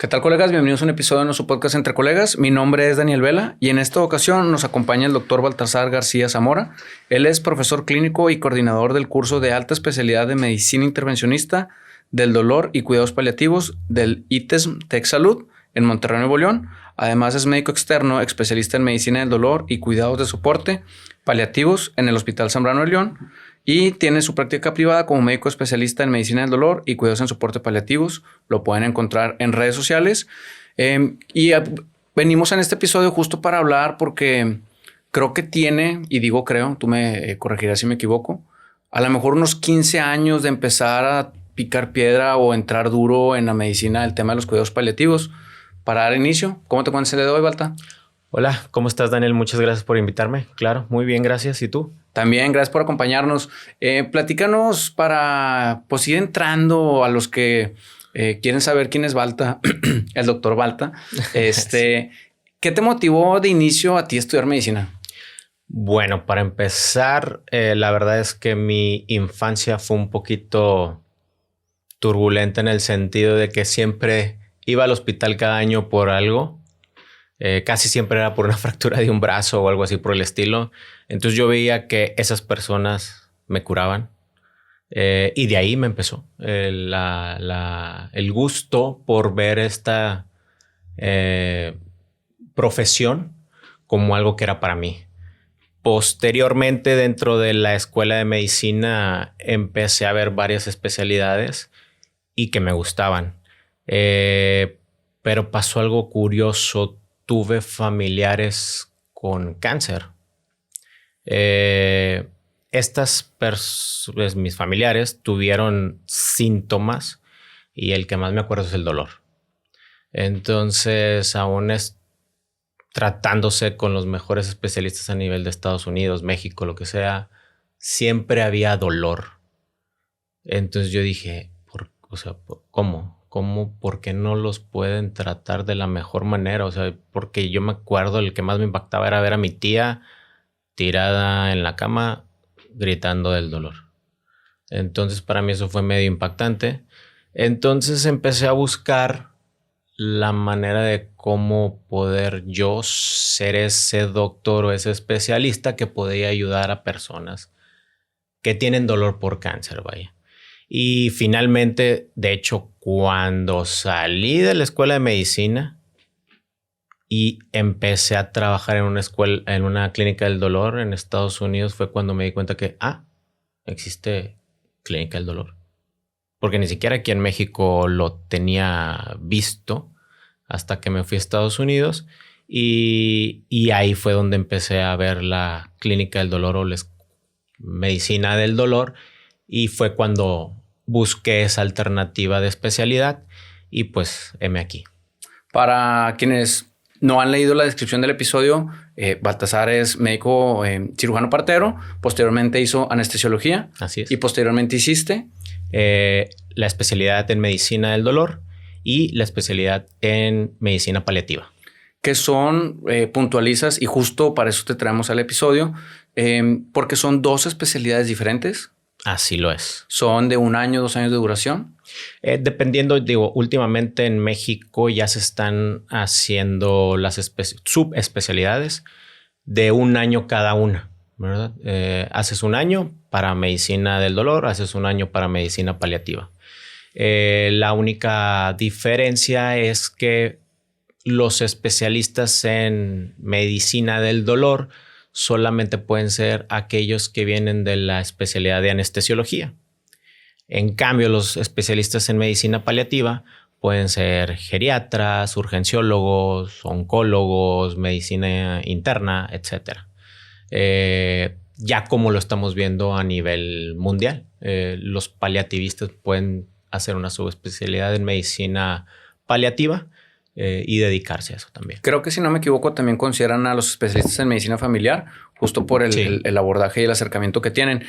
¿Qué tal, colegas? Bienvenidos a un episodio de nuestro podcast Entre Colegas. Mi nombre es Daniel Vela y en esta ocasión nos acompaña el doctor Baltasar García Zamora. Él es profesor clínico y coordinador del curso de alta especialidad de Medicina Intervencionista del Dolor y Cuidados Paliativos del ITESM TecSalud en Monterrey, Nuevo León. Además es médico externo, especialista en Medicina del Dolor y Cuidados de Soporte Paliativos en el Hospital Zambrano de León. Y tiene su práctica privada como médico especialista en medicina del dolor y cuidados en soporte paliativos. Lo pueden encontrar en redes sociales. Venimos en este episodio justo para hablar porque creo que tiene, y digo creo, tú me corregirás si me equivoco, a lo mejor unos 15 años de empezar a picar piedra o entrar duro en la medicina del tema de los cuidados paliativos. Para dar inicio, ¿cómo te encuentras el día de hoy, Balta? Hola, ¿cómo estás, Daniel? Muchas gracias por invitarme. Claro, muy bien, gracias. ¿Y tú? También, gracias por acompañarnos. Platícanos para ir entrando a los que quieren saber quién es Balta, el doctor Balta. Sí. ¿Qué te motivó de inicio a ti a estudiar medicina? Bueno, para empezar, la verdad es que mi infancia fue un poquito turbulenta en el sentido de que siempre iba al hospital cada año por algo. Casi siempre era por una fractura de un brazo o algo así por el estilo. Entonces yo veía que esas personas me curaban. Y de ahí me empezó el gusto por ver esta profesión como algo que era para mí. Posteriormente, dentro de la escuela de medicina, empecé a ver varias especialidades y que me gustaban. Pero pasó algo curioso. Tuve familiares con cáncer. Mis familiares tuvieron síntomas y el que más me acuerdo es el dolor. Entonces, tratándose con los mejores especialistas a nivel de Estados Unidos, México, lo que sea, siempre había dolor. Entonces yo dije, ¿cómo? ¿Por qué no los pueden tratar de la mejor manera? O sea, porque yo me acuerdo, el que más me impactaba era ver a mi tía tirada en la cama gritando del dolor. Entonces para mí eso fue medio impactante. Entonces empecé a buscar la manera de cómo poder yo ser ese doctor o ese especialista que podía ayudar a personas que tienen dolor por cáncer, vaya. Y finalmente, de hecho, cuando salí de la escuela de medicina y empecé a trabajar en una clínica del dolor en Estados Unidos, fue cuando me di cuenta que, existe clínica del dolor. Porque ni siquiera aquí en México lo tenía visto hasta que me fui a Estados Unidos. Y ahí fue donde empecé a ver la clínica del dolor o la medicina del dolor. Y fue cuando busqué esa alternativa de especialidad y pues heme aquí. Para quienes no han leído la descripción del episodio, Baltasar es médico cirujano partero, posteriormente hizo anestesiología. Así es. Y posteriormente hiciste la especialidad en medicina del dolor y la especialidad en medicina paliativa. Que son, puntualizas, y justo para eso te traemos al episodio, porque son dos especialidades diferentes. Así lo es. ¿Son de 1 año, 2 años de duración? Dependiendo, últimamente en México ya se están haciendo las subespecialidades de 1 año cada una, ¿verdad? Haces 1 año para medicina del dolor, haces 1 año para medicina paliativa. La única diferencia es que los especialistas en medicina del dolor solamente pueden ser aquellos que vienen de la especialidad de anestesiología. En cambio, los especialistas en medicina paliativa pueden ser geriatras, urgenciólogos, oncólogos, medicina interna, etc. Ya como lo estamos viendo a nivel mundial, los paliativistas pueden hacer una subespecialidad en medicina paliativa y dedicarse a eso también. Creo que si no me equivoco también consideran a los especialistas en medicina familiar justo por el abordaje y el acercamiento que tienen.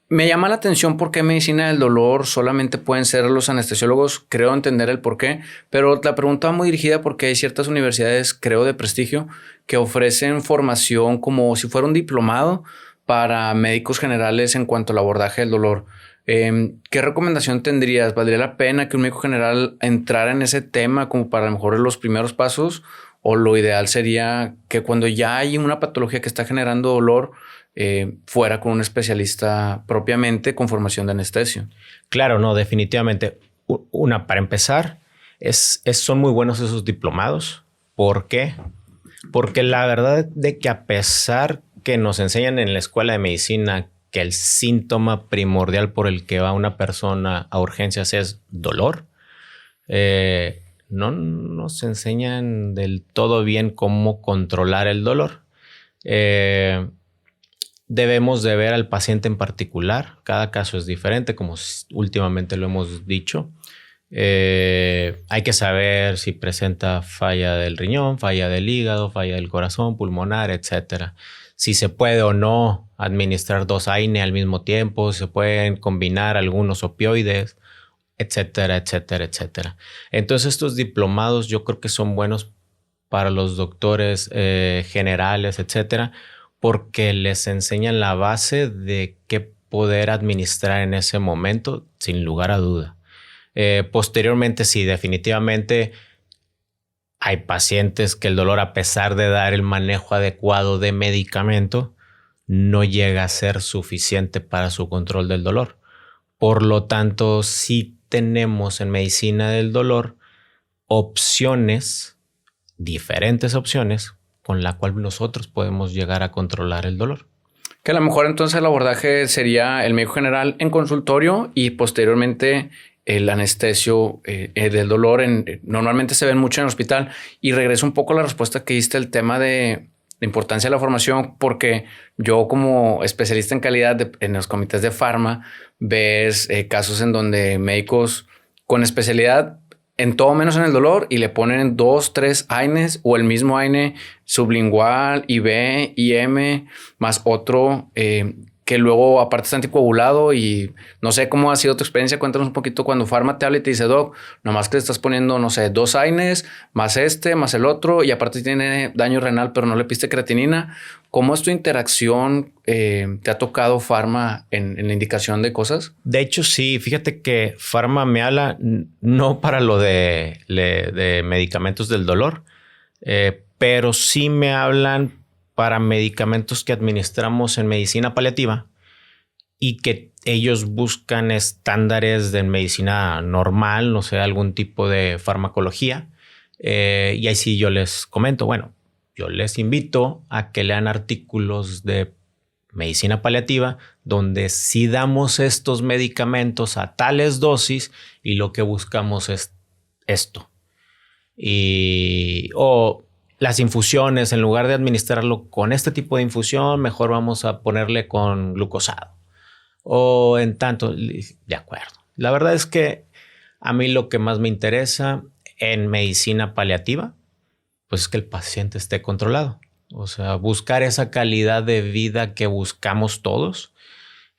Me llama la atención por qué medicina del dolor solamente pueden ser los anestesiólogos. Creo entender el por qué, pero la pregunta va muy dirigida porque hay ciertas universidades, creo de prestigio, que ofrecen formación como si fuera un diplomado para médicos generales en cuanto al abordaje del dolor. ¿Qué recomendación tendrías? ¿Valdría la pena que un médico general entrara en ese tema como para a lo mejor los primeros pasos? ¿O lo ideal sería que cuando ya hay una patología que está generando dolor, fuera con un especialista propiamente con formación de anestesio? Claro, no, definitivamente. Para empezar, son muy buenos esos diplomados. ¿Por qué? Porque la verdad de que a pesar que nos enseñan en la escuela de medicina que el síntoma primordial por el que va una persona a urgencias es dolor, no nos enseñan del todo bien cómo controlar el dolor. Debemos de ver al paciente en particular. Cada caso es diferente, como últimamente lo hemos dicho. Hay que saber si presenta falla del riñón, falla del hígado, falla del corazón, pulmonar, etcétera. Si se puede o no administrar 2 AINE al mismo tiempo, si se pueden combinar algunos opioides, etcétera, etcétera, etcétera. Entonces estos diplomados yo creo que son buenos para los doctores generales, etcétera, porque les enseñan la base de qué poder administrar en ese momento, sin lugar a duda. Posteriormente, sí, definitivamente hay pacientes que el dolor, a pesar de dar el manejo adecuado de medicamento, no llega a ser suficiente para su control del dolor. Por lo tanto, sí tenemos en medicina del dolor opciones, diferentes opciones, con la cual nosotros podemos llegar a controlar el dolor. Que a lo mejor entonces el abordaje sería el médico general en consultorio y posteriormente el anestesio del dolor. Normalmente se ven mucho en el hospital. Y regreso un poco a la respuesta que diste, el tema de la importancia de la formación, porque yo como especialista en calidad en los comités de farma, ves casos en donde médicos con especialidad en todo menos en el dolor y le ponen 2, 3 AINES o el mismo AINE sublingual, IV, IM, más otro que luego aparte está anticoagulado. Y no sé cómo ha sido tu experiencia. Cuéntanos un poquito cuando Pharma te habla y te dice, doc, nomás que le estás poniendo, no sé, 2 AINES, más más el otro, y aparte tiene daño renal, pero no le piste creatinina. ¿Cómo es tu interacción? ¿Te ha tocado Pharma en la indicación de cosas? De hecho, sí. Fíjate que Pharma me habla no para lo de medicamentos del dolor, pero sí me hablan para medicamentos que administramos en medicina paliativa y que ellos buscan estándares de medicina normal, no sé, algún tipo de farmacología. Y ahí sí yo les comento, bueno, yo les invito a que lean artículos de medicina paliativa donde sí damos estos medicamentos a tales dosis y lo que buscamos es esto. O las infusiones, en lugar de administrarlo con este tipo de infusión, mejor vamos a ponerle con glucosado. O en tanto, de acuerdo. La verdad es que a mí lo que más me interesa en medicina paliativa, pues es que el paciente esté controlado. O sea, buscar esa calidad de vida que buscamos todos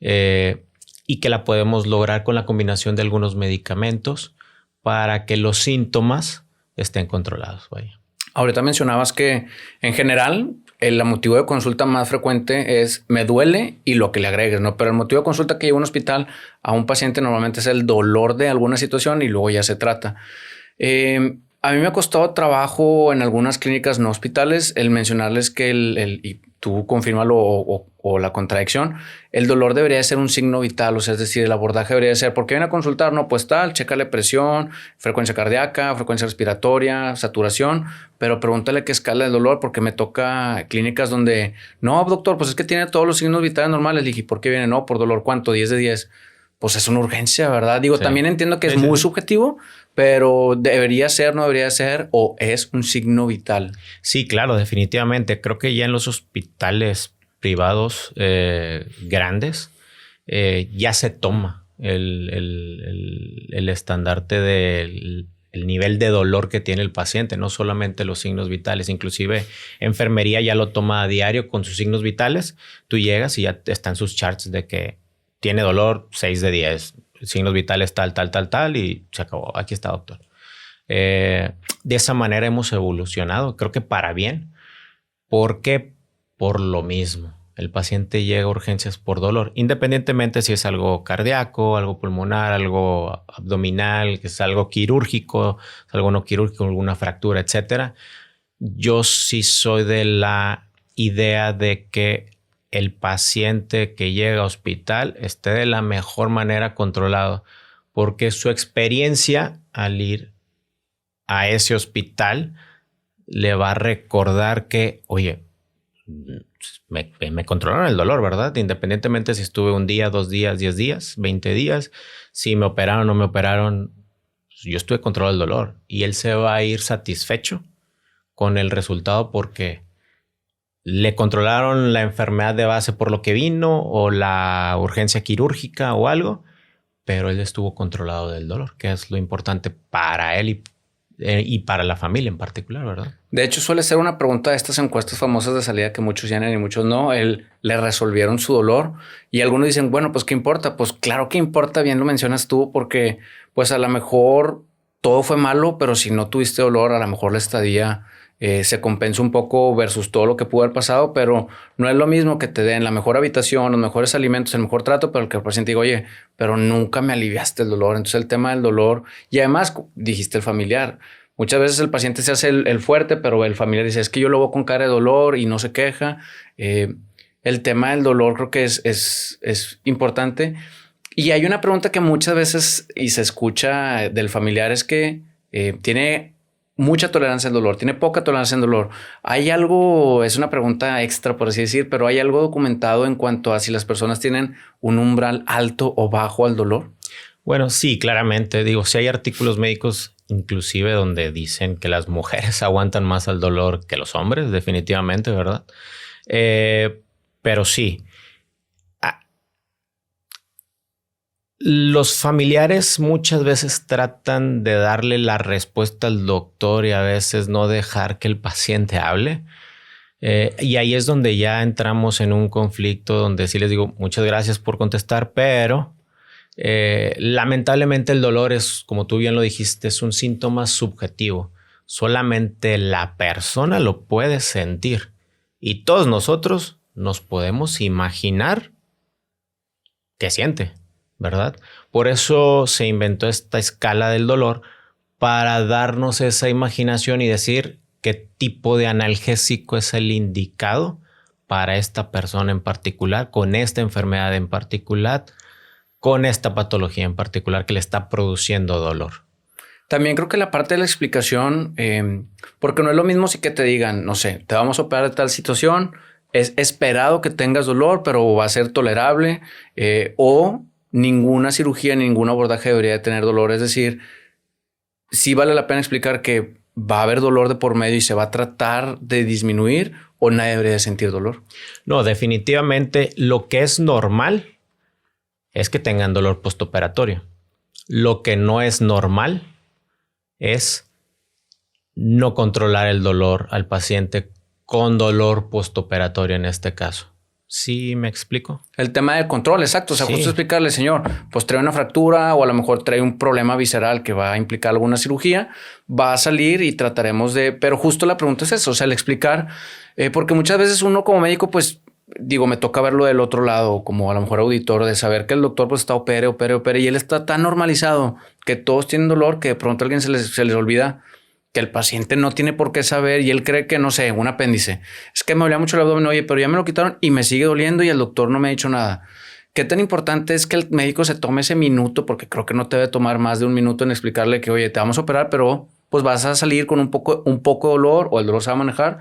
y que la podemos lograr con la combinación de algunos medicamentos para que los síntomas estén controlados. Vaya. Ahorita mencionabas que en general el motivo de consulta más frecuente es me duele y lo que le agregues, ¿no? Pero el motivo de consulta que lleva a un hospital a un paciente normalmente es el dolor de alguna situación y luego ya se trata. A mí me ha costado trabajo en algunas clínicas no hospitales el mencionarles que y tú confírmalo o la contradicción, el dolor debería ser un signo vital, o sea, es decir, el abordaje debería ser, ¿por qué viene a consultar? No, pues tal, chécale presión, frecuencia cardíaca, frecuencia respiratoria, saturación, pero pregúntale qué escala de dolor, porque me toca clínicas donde, no, doctor, pues es que tiene todos los signos vitales normales. Le dije, ¿por qué viene? No, por dolor, ¿cuánto? 10 de 10. Pues es una urgencia, ¿verdad? Digo, sí. También entiendo que es muy subjetivo, pero debería ser, no debería ser, o es un signo vital. Sí, claro, definitivamente. Creo que ya en los hospitales privados grandes ya se toma el estandarte del el nivel de dolor que tiene el paciente, no solamente los signos vitales. Inclusive enfermería ya lo toma a diario con sus signos vitales. Tú llegas y ya están sus charts de que tiene dolor 6 de 10, signos vitales tal, y se acabó. Aquí está, doctor. De esa manera hemos evolucionado, creo que para bien. ¿Por qué? Por lo mismo. El paciente llega a urgencias por dolor, independientemente si es algo cardíaco, algo pulmonar, algo abdominal, que es algo quirúrgico, algo no quirúrgico, alguna fractura, etcétera. Yo sí soy de la idea de que el paciente que llega a hospital esté de la mejor manera controlado, porque su experiencia al ir a ese hospital le va a recordar que, oye, me controlaron el dolor, ¿verdad? Independientemente si estuve un día, 2 días, 10 días, 20 días, si me operaron o no me operaron, yo estuve controlado del dolor y él se va a ir satisfecho con el resultado porque le controlaron la enfermedad de base por lo que vino o la urgencia quirúrgica o algo, pero él estuvo controlado del dolor, que es lo importante para él y para la familia en particular, ¿verdad? De hecho, suele ser una pregunta de estas encuestas famosas de salida que muchos llenan y muchos no. Le resolvieron su dolor y algunos dicen, bueno, pues ¿qué importa? Pues claro que importa, bien lo mencionas tú, porque pues a lo mejor todo fue malo, pero si no tuviste dolor, a lo mejor la estadía se compensa un poco versus todo lo que pudo haber pasado, pero no es lo mismo que te den la mejor habitación, los mejores alimentos, el mejor trato, pero que el paciente diga, oye, pero nunca me aliviaste el dolor. Entonces el tema del dolor y además dijiste el familiar. Muchas veces el paciente se hace el fuerte, pero el familiar dice, es que yo lo veo con cara de dolor y no se queja. El tema del dolor creo que es importante. Y hay una pregunta que muchas veces y se escucha del familiar es que tiene mucha tolerancia al dolor, tiene poca tolerancia al dolor. ¿Hay algo, es una pregunta extra por así decir, pero hay algo documentado en cuanto a si las personas tienen un umbral alto o bajo al dolor? Bueno, sí, claramente. Digo, si hay artículos médicos inclusive donde dicen que las mujeres aguantan más al dolor que los hombres, definitivamente, ¿verdad? Pero sí. Los familiares muchas veces tratan de darle la respuesta al doctor y a veces no dejar que el paciente hable. Y ahí es donde ya entramos en un conflicto donde sí les digo muchas gracias por contestar, pero lamentablemente el dolor es, como tú bien lo dijiste, es un síntoma subjetivo. Solamente la persona lo puede sentir y todos nosotros nos podemos imaginar qué siente, ¿verdad? Por eso se inventó esta escala del dolor para darnos esa imaginación y decir qué tipo de analgésico es el indicado para esta persona en particular, con esta enfermedad en particular, con esta patología en particular que le está produciendo dolor. También creo que la parte de la explicación, porque no es lo mismo si que te digan, no sé, te vamos a operar de tal situación, es esperado que tengas dolor, pero va a ser tolerable, o ninguna cirugía, ningún abordaje debería de tener dolor. Es decir, sí vale la pena explicar que va a haber dolor de por medio y se va a tratar de disminuir o nadie debería de sentir dolor. No, definitivamente lo que es normal es que tengan dolor postoperatorio. Lo que no es normal es no controlar el dolor al paciente con dolor postoperatorio en este caso. ¿Sí me explico? El tema del control, exacto. O sea, sí. Justo explicarle, señor, pues trae una fractura o a lo mejor trae un problema visceral que va a implicar alguna cirugía, va a salir y trataremos de... Pero justo la pregunta es eso, o sea, el explicar, porque muchas veces uno como médico, pues, digo, me toca verlo del otro lado, como a lo mejor auditor, de saber que el doctor pues está opere y él está tan normalizado que todos tienen dolor que de pronto a alguien se les olvida que el paciente no tiene por qué saber y él cree que, no sé, un apéndice. Es que me dolía mucho el abdomen, oye, pero ya me lo quitaron y me sigue doliendo y el doctor no me ha dicho nada. ¿Qué tan importante es que el médico se tome ese minuto? Porque creo que no te debe tomar más de un minuto en explicarle que, oye, te vamos a operar, pero pues vas a salir con un poco de dolor o el dolor se va a manejar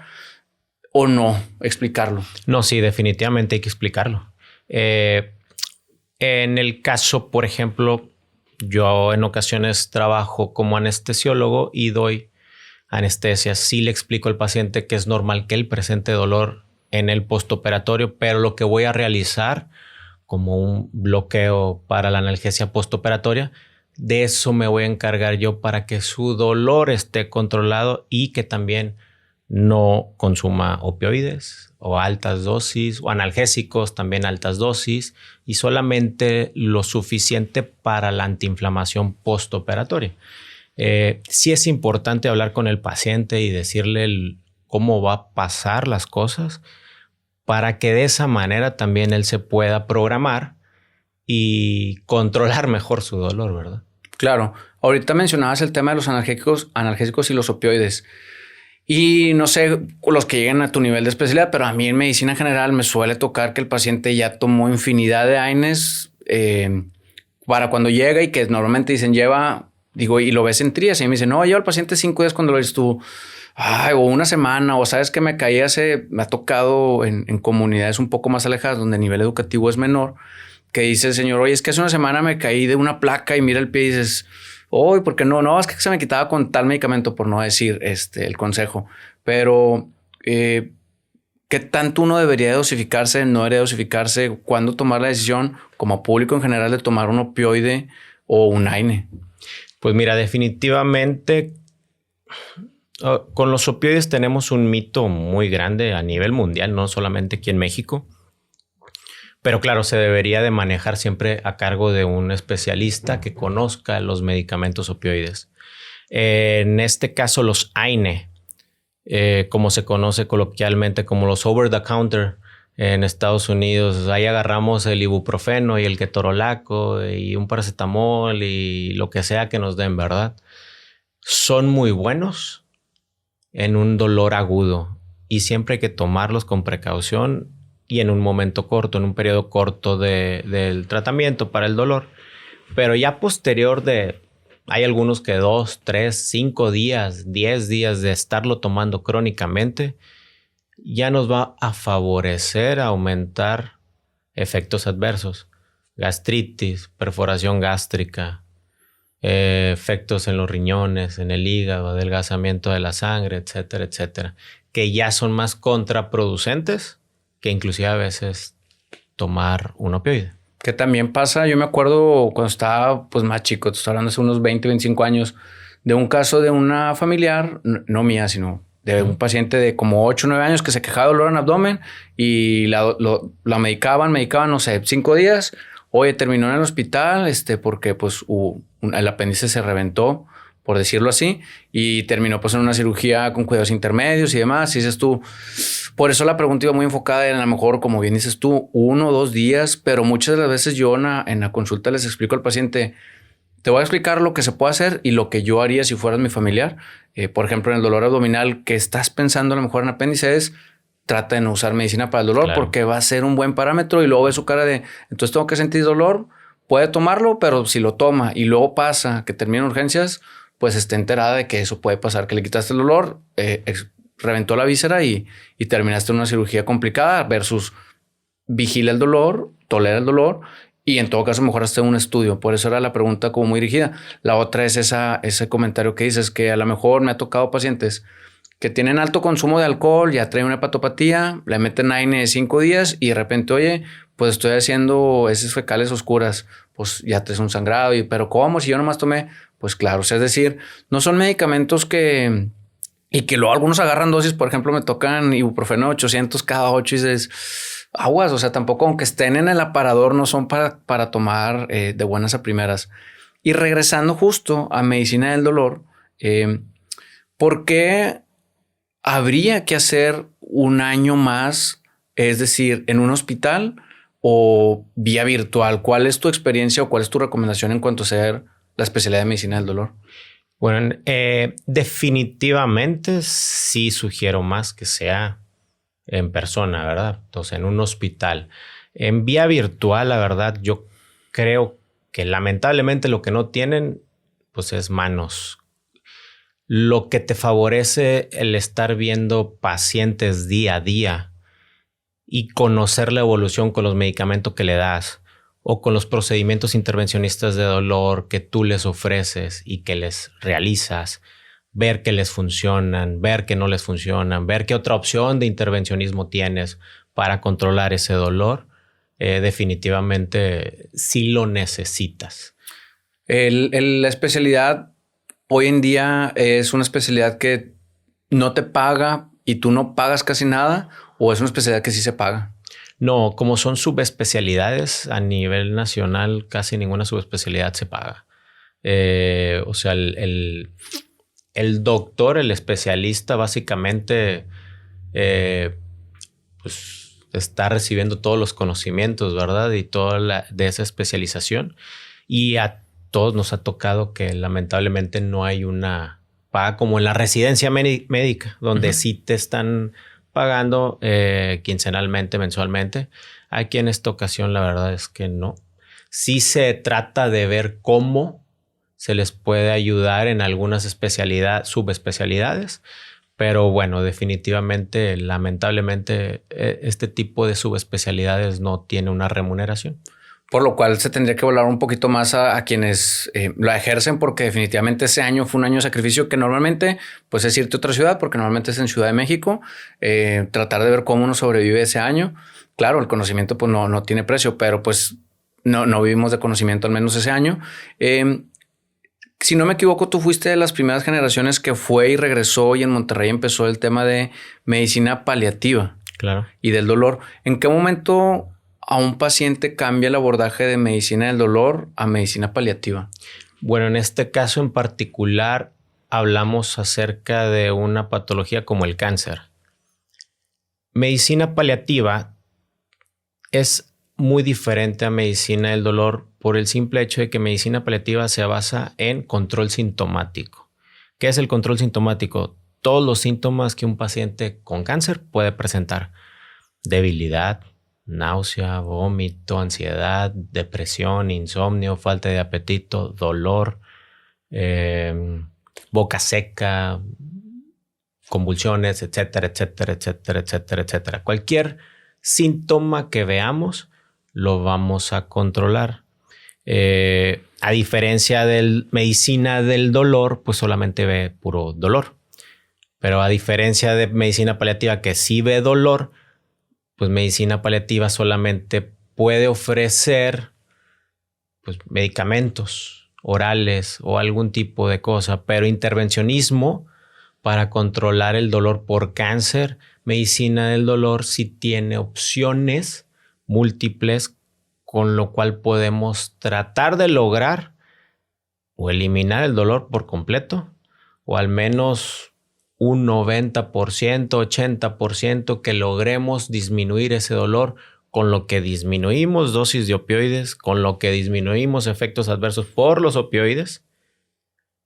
o no, explicarlo. No, sí, definitivamente hay que explicarlo. En el caso, por ejemplo, yo en ocasiones trabajo como anestesiólogo y doy anestesia. Sí le explico al paciente que es normal que él presente dolor en el postoperatorio, pero lo que voy a realizar como un bloqueo para la analgesia postoperatoria, de eso me voy a encargar yo para que su dolor esté controlado y que también no consuma opioides o altas dosis o analgésicos, también altas dosis y solamente lo suficiente para la antiinflamación postoperatoria. Sí es importante hablar con el paciente y decirle cómo va a pasar las cosas para que de esa manera también él se pueda programar y controlar mejor su dolor, ¿verdad? Claro. Ahorita mencionabas el tema de los analgésicos y los opioides. Y no sé los que lleguen a tu nivel de especialidad, pero a mí en medicina general me suele tocar que el paciente ya tomó infinidad de AINES para cuando llega y que normalmente dicen lleva, digo, y lo ves en trías y me dicen, no, lleva el paciente 5 días cuando lo dices tú, ay, o una semana, o sabes que me ha tocado en comunidades un poco más alejadas donde el nivel educativo es menor, que dice el señor, oye, es que hace una semana me caí de una placa y mira el pie y dices, uy, ¿por qué no? No, es que se me quitaba con tal medicamento, por no decir el consejo. Pero, ¿qué tanto uno debería dosificarse, no debería dosificarse? ¿Cuándo tomar la decisión como público en general de tomar un opioide o un AINE? Pues mira, definitivamente con los opioides tenemos un mito muy grande a nivel mundial, no solamente aquí en México. Pero claro, se debería de manejar siempre a cargo de un especialista que conozca los medicamentos opioides. En este caso, los AINE, como se conoce coloquialmente como los over the counter en Estados Unidos. Ahí agarramos el ibuprofeno y el ketorolaco y un paracetamol y lo que sea que nos den, ¿verdad? Son muy buenos en un dolor agudo y siempre hay que tomarlos con precaución y en un momento corto, en un periodo corto del tratamiento para el dolor. Pero ya posterior hay algunos que 2, 3, 5 días, 10 días de estarlo tomando crónicamente, ya nos va a favorecer a aumentar efectos adversos. Gastritis, perforación gástrica, efectos en los riñones, en el hígado, adelgazamiento de la sangre, etcétera, etcétera, que ya son más contraproducentes que inclusive a veces tomar un opioide. Que también pasa, yo me acuerdo cuando estaba pues más chico, te estoy hablando hace unos 20, 25 años, de un caso de una familiar, no mía, sino de un paciente de como 8 o 9 años que se quejaba de dolor en abdomen y la medicaban, no sé, 5 días. Oye, terminó en el hospital porque pues el apéndice se reventó, por decirlo así, y terminó pues en una cirugía con cuidados intermedios y demás. Y dices tú, por eso la pregunta iba muy enfocada en a lo mejor, como bien dices tú, 1 o 2 días, pero muchas de las veces yo en la consulta les explico al paciente, te voy a explicar lo que se puede hacer y lo que yo haría si fueras mi familiar. Por ejemplo, en el dolor abdominal que estás pensando a lo mejor en apéndice es, trata de no usar medicina para el dolor, claro, porque va a ser un buen parámetro y luego ve su cara de, entonces tengo que sentir dolor, puede tomarlo, pero si lo toma y luego pasa que termina en urgencias, pues esté enterada de que eso puede pasar, que le quitaste el dolor, reventó la víscera y terminaste en una cirugía complicada versus vigila el dolor, tolera el dolor y en todo caso mejoraste un estudio. Por eso era la pregunta como muy dirigida. La otra es ese comentario que dices, que a lo mejor me ha tocado pacientes que tienen alto consumo de alcohol, ya traen una hepatopatía, le meten AINE de 5 días y de repente, oye, pues estoy haciendo heces fecales oscuras, pues ya traes un sangrado, pero ¿cómo? Si yo nomás tomé, pues claro, o sea, es decir, no son medicamentos y que luego algunos agarran dosis, por ejemplo, me tocan ibuprofeno 800 cada 8 y dices, aguas, o sea, tampoco aunque estén en el aparador no son para tomar de buenas a primeras. Y regresando justo a medicina del dolor, ¿por qué habría que hacer un año más, es decir, en un hospital o vía virtual? ¿Cuál es tu experiencia o cuál es tu recomendación en cuanto a hacer la especialidad de medicina del dolor? Bueno, definitivamente sí sugiero más que sea en persona, ¿verdad? Entonces, en un hospital. En vía virtual, la verdad, yo creo que lamentablemente lo que no tienen, pues es manos. Lo que te favorece el estar viendo pacientes día a día y conocer la evolución con los medicamentos que le das o con los procedimientos intervencionistas de dolor que tú les ofreces y que les realizas, ver que les funcionan, ver que no les funcionan, ver qué otra opción de intervencionismo tienes para controlar ese dolor, definitivamente sí lo necesitas. La especialidad hoy en día es una especialidad que no te paga y tú no pagas casi nada, o es una especialidad que sí se paga. No, como son subespecialidades a nivel nacional, casi ninguna subespecialidad se paga. O sea, el doctor, el especialista, básicamente, pues está recibiendo todos los conocimientos, ¿verdad? Y toda de esa especialización. Y a todos nos ha tocado que lamentablemente no hay una paga como en la residencia médica, donde sí te están pagando quincenalmente, mensualmente. Aquí en esta ocasión la verdad es que no. Sí se trata de ver cómo se les puede ayudar en algunas subespecialidades, pero bueno, definitivamente, lamentablemente, este tipo de subespecialidades no tiene una remuneración. Por lo cual se tendría que valorar un poquito más a quienes la ejercen, porque definitivamente ese año fue un año de sacrificio que normalmente pues es irte a otra ciudad, porque normalmente es en Ciudad de México, tratar de ver cómo uno sobrevive ese año. Claro, el conocimiento pues no tiene precio, pero pues no vivimos de conocimiento al menos ese año. Si no me equivoco, tú fuiste de las primeras generaciones que fue y regresó y en Monterrey empezó el tema de medicina paliativa. Claro. Y del dolor. ¿En qué momento a un paciente cambia el abordaje de medicina del dolor a medicina paliativa? Bueno, en este caso en particular hablamos acerca de una patología como el cáncer. Medicina paliativa es muy diferente a medicina del dolor por el simple hecho de que medicina paliativa se basa en control sintomático. ¿Qué es el control sintomático? Todos los síntomas que un paciente con cáncer puede presentar. Debilidad, náusea, vómito, ansiedad, depresión, insomnio, falta de apetito, dolor, boca seca, convulsiones, etcétera, etcétera, etcétera, etcétera, etcétera. Cualquier síntoma que veamos lo vamos a controlar. A diferencia de medicina del dolor, pues solamente ve puro dolor. Pero a diferencia de medicina paliativa que sí ve dolor, pues medicina paliativa solamente puede ofrecer pues, medicamentos orales o algún tipo de cosa, pero intervencionismo para controlar el dolor por cáncer, medicina del dolor sí tiene opciones múltiples, con lo cual podemos tratar de lograr o eliminar el dolor por completo, o al menos un 90%, 80% que logremos disminuir ese dolor, con lo que disminuimos dosis de opioides, con lo que disminuimos efectos adversos por los opioides.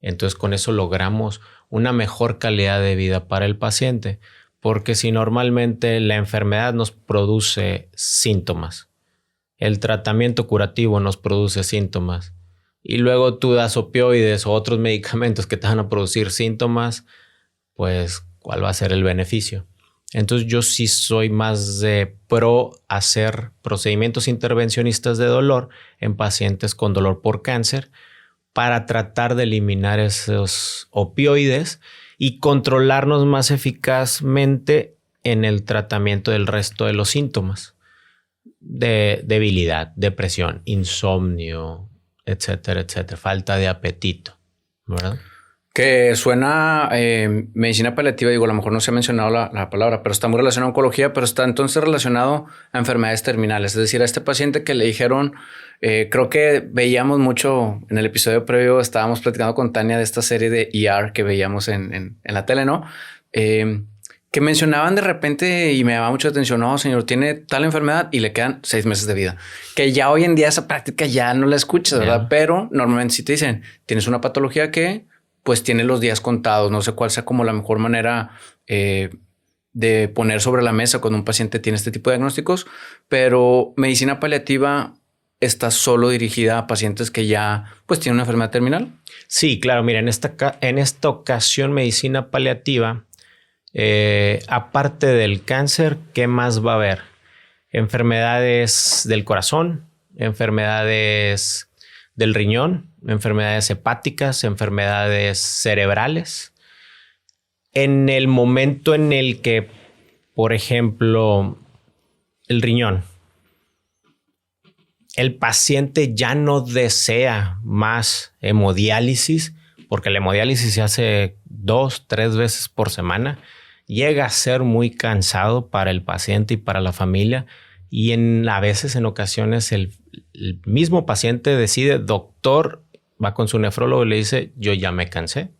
Entonces con eso logramos una mejor calidad de vida para el paciente, porque si normalmente la enfermedad nos produce síntomas, el tratamiento curativo nos produce síntomas y luego tú das opioides o otros medicamentos que te van a producir síntomas, pues ¿cuál va a ser el beneficio? Entonces yo sí soy más de pro hacer procedimientos intervencionistas de dolor en pacientes con dolor por cáncer para tratar de eliminar esos opioides y controlarnos más eficazmente en el tratamiento del resto de los síntomas de debilidad, depresión, insomnio, etcétera, etcétera, falta de apetito, ¿verdad? Que suena medicina paliativa, digo, a lo mejor no se ha mencionado la palabra, pero está muy relacionado a oncología, pero está entonces relacionado a enfermedades terminales. Es decir, a este paciente que le dijeron, creo que veíamos mucho en el episodio previo, estábamos platicando con Tania de esta serie de ER que veíamos en la tele, ¿no? Que mencionaban de repente y me llamaba mucho la atención, no, señor, tiene tal enfermedad y le quedan 6 meses de vida. Que ya hoy en día esa práctica ya no la escuchas, ¿verdad? Pero normalmente si te dicen, tienes una patología que pues tiene los días contados. No sé cuál sea como la mejor manera de poner sobre la mesa cuando un paciente tiene este tipo de diagnósticos, pero medicina paliativa está solo dirigida a pacientes que ya pues tienen una enfermedad terminal. Sí, claro. Mira, en esta ocasión medicina paliativa, aparte del cáncer, ¿qué más va a haber? Enfermedades del corazón, enfermedades del riñón, enfermedades hepáticas, enfermedades cerebrales. En el momento en el que, por ejemplo, el riñón, el paciente ya no desea más hemodiálisis, porque la hemodiálisis se hace 2, 3 veces por semana, llega a ser muy cansado para el paciente y para la familia, y a veces, en ocasiones, el mismo paciente decide, doctor, va con su nefrólogo y le dice, yo ya me cansé.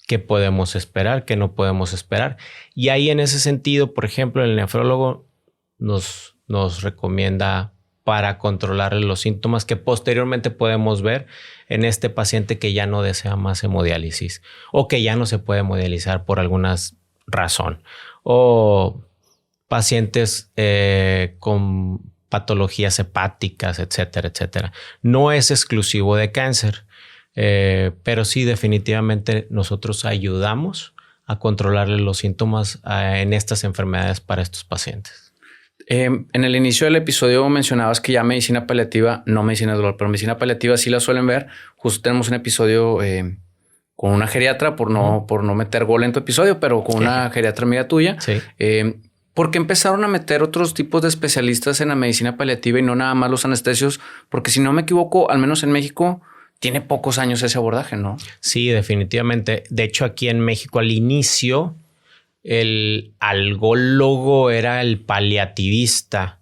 ¿Qué podemos esperar? ¿Qué no podemos esperar? Y ahí en ese sentido, por ejemplo, el nefrólogo nos recomienda para controlar los síntomas que posteriormente podemos ver en este paciente que ya no desea más hemodiálisis o que ya no se puede hemodializar por alguna razón, o pacientes con patologías hepáticas, etcétera, etcétera. No es exclusivo de cáncer, pero sí definitivamente nosotros ayudamos a controlarle los síntomas en estas enfermedades para estos pacientes. En el inicio del episodio mencionabas que ya medicina paliativa, no medicina de dolor, pero medicina paliativa sí la suelen ver. Justo tenemos un episodio con una geriatra, por no meter gol en tu episodio, pero con una geriatra amiga tuya. Sí. ¿Por qué empezaron a meter otros tipos de especialistas en la medicina paliativa y no nada más los anestesios? Porque si no me equivoco, al menos en México, tiene pocos años ese abordaje, ¿no? Sí, definitivamente. De hecho, aquí en México al inicio el algólogo era el paliativista,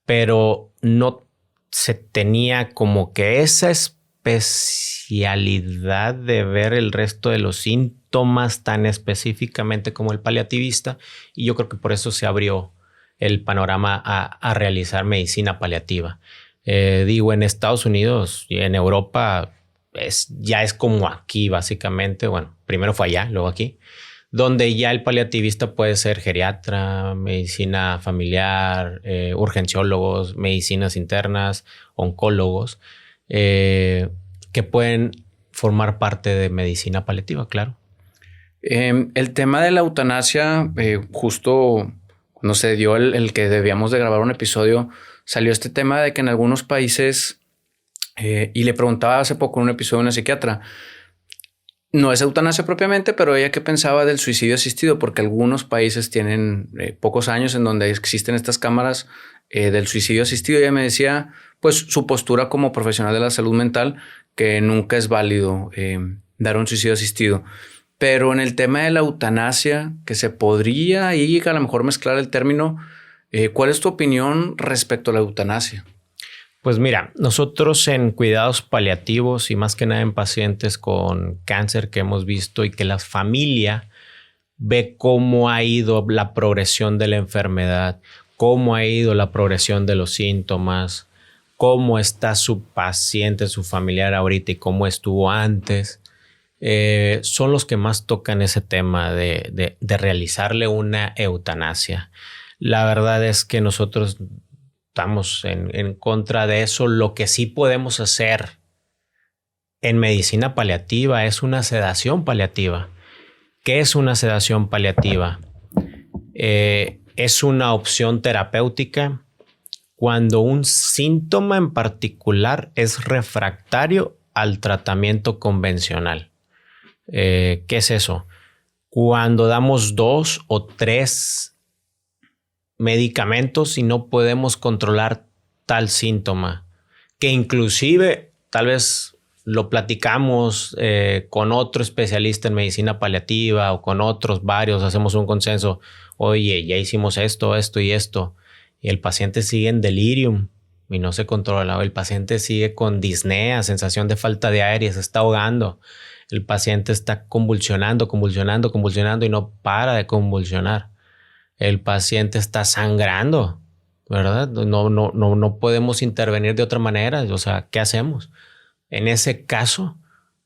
pero no se tenía como que esa especialidad de ver el resto de los síntomas tan específicamente como el paliativista, y yo creo que por eso se abrió el panorama a realizar medicina paliativa. En Estados Unidos y en Europa ya es como aquí básicamente. Bueno, primero fue allá, luego aquí, donde ya el paliativista puede ser geriatra, medicina familiar, urgenciólogos, medicinas internas, oncólogos, que pueden formar parte de medicina paliativa, claro. El tema de la eutanasia, justo cuando se dio el que debíamos de grabar un episodio, salió este tema de que en algunos países, y le preguntaba hace poco en un episodio a una psiquiatra, no es eutanasia propiamente, pero ella qué pensaba del suicidio asistido, porque algunos países tienen pocos años en donde existen estas cámaras del suicidio asistido. Ella me decía, pues, su postura como profesional de la salud mental, que nunca es válido dar un suicidio asistido. Pero en el tema de la eutanasia, que se podría ahí a lo mejor mezclar el término, ¿cuál es tu opinión respecto a la eutanasia? Pues mira, nosotros en cuidados paliativos y más que nada en pacientes con cáncer que hemos visto y que la familia ve cómo ha ido la progresión de la enfermedad, cómo ha ido la progresión de los síntomas, cómo está su paciente, su familiar ahorita y cómo estuvo antes, son los que más tocan ese tema de realizarle una eutanasia. La verdad es que nosotros estamos en contra de eso. Lo que sí podemos hacer en medicina paliativa es una sedación paliativa. ¿Qué es una sedación paliativa? Es una opción terapéutica cuando un síntoma en particular es refractario al tratamiento convencional. ¿Qué es eso? Cuando damos 2 o 3 medicamentos y no podemos controlar tal síntoma, que inclusive tal vez lo platicamos con otro especialista en medicina paliativa o con otros varios, hacemos un consenso, oye, ya hicimos esto, esto y esto, y el paciente sigue en delirium y no se controla, el paciente sigue con disnea, sensación de falta de aire, se está ahogando, el paciente está convulsionando y no para de convulsionar. El paciente está sangrando, ¿verdad? No podemos intervenir de otra manera. O sea, ¿qué hacemos? En ese caso,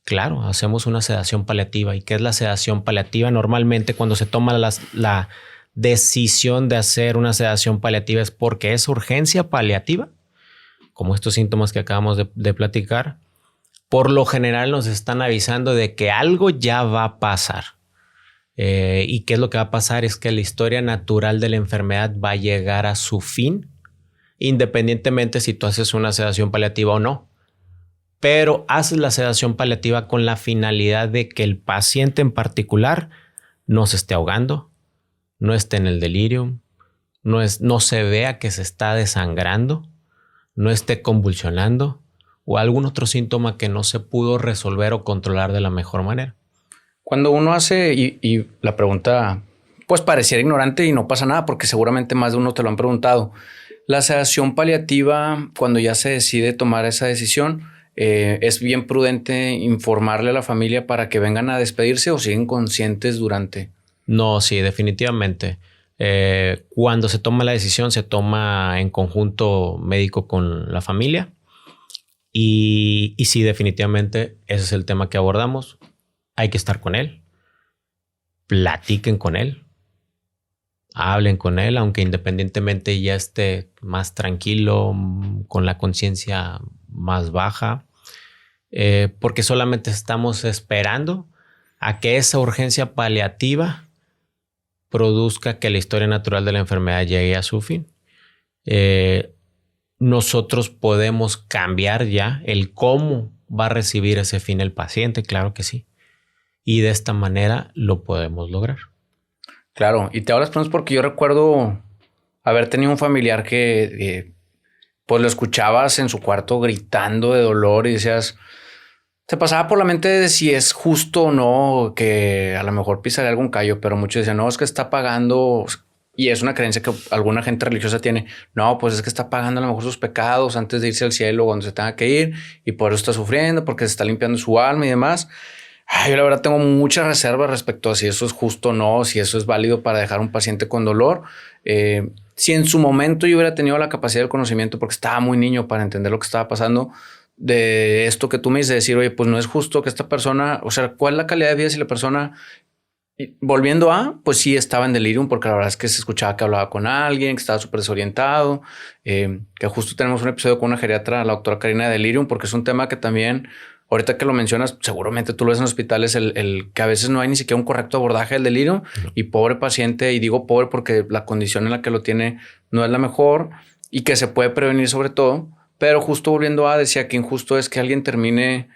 claro, hacemos una sedación paliativa. ¿Y qué es la sedación paliativa? Normalmente cuando se toma la decisión de hacer una sedación paliativa es porque es urgencia paliativa, como estos síntomas que acabamos de platicar. Por lo general nos están avisando de que algo ya va a pasar. ¿Y qué es lo que va a pasar? Es que la historia natural de la enfermedad va a llegar a su fin, independientemente si tú haces una sedación paliativa o no. Pero haces la sedación paliativa con la finalidad de que el paciente en particular no se esté ahogando, no esté en el delirio, no se vea que se está desangrando, no esté convulsionando o algún otro síntoma que no se pudo resolver o controlar de la mejor manera. Cuando uno hace, y la pregunta pues pareciera ignorante y no pasa nada porque seguramente más de uno te lo han preguntado, la sedación paliativa, cuando ya se decide tomar esa decisión, ¿es bien prudente informarle a la familia para que vengan a despedirse o siguen conscientes durante? No, sí, definitivamente. Cuando se toma la decisión, se toma en conjunto médico con la familia. Y sí, definitivamente ese es el tema que abordamos. Hay que estar con él. Platiquen con él. Hablen con él, aunque independientemente ya esté más tranquilo, con la conciencia más baja. Porque solamente estamos esperando a que esa urgencia paliativa produzca que la historia natural de la enfermedad llegue a su fin. Nosotros podemos cambiar ya el cómo va a recibir ese fin el paciente, claro que sí. Y de esta manera lo podemos lograr. Claro, y te hablas porque yo recuerdo haber tenido un familiar que pues lo escuchabas en su cuarto gritando de dolor y decías, te pasaba por la mente de si es justo o no que a lo mejor pisaré algún callo, pero muchos decían, no, es que está pagando. Y es una creencia que alguna gente religiosa tiene. No, pues es que está pagando a lo mejor sus pecados antes de irse al cielo cuando se tenga que ir y por eso está sufriendo porque se está limpiando su alma y demás. Yo la verdad tengo mucha reserva respecto a si eso es justo o no, si eso es válido para dejar a un paciente con dolor. Si en su momento yo hubiera tenido la capacidad del conocimiento porque estaba muy niño para entender lo que estaba pasando, de esto que tú me dices, decir, oye, pues no es justo que esta persona, o sea, ¿cuál es la calidad de vida si la persona... Volviendo pues sí estaba en delirium porque la verdad es que se escuchaba que hablaba con alguien, que estaba súper desorientado, que justo tenemos un episodio con una geriatra, la doctora Karina de delirium, porque es un tema que también, ahorita que lo mencionas, seguramente tú lo ves en hospitales, el que a veces no hay ni siquiera un correcto abordaje del delirium y pobre paciente, y digo pobre porque la condición en la que lo tiene no es la mejor y que se puede prevenir sobre todo, pero justo volviendo decía que injusto es que alguien termine...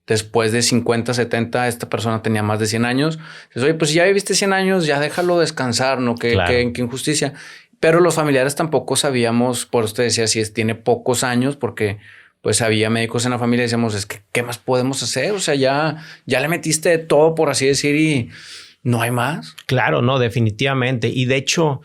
después de 50, 70, esta persona tenía más de 100 años. Entonces, oye, pues si ya viviste 100 años, ya déjalo descansar, ¿no? Qué injusticia. Pero los familiares tampoco sabíamos, por usted decía, si tiene pocos años, porque pues había médicos en la familia y decíamos, es que, ¿qué más podemos hacer? O sea, ya le metiste de todo, por así decir, y no hay más. Claro, no, definitivamente. Y de hecho...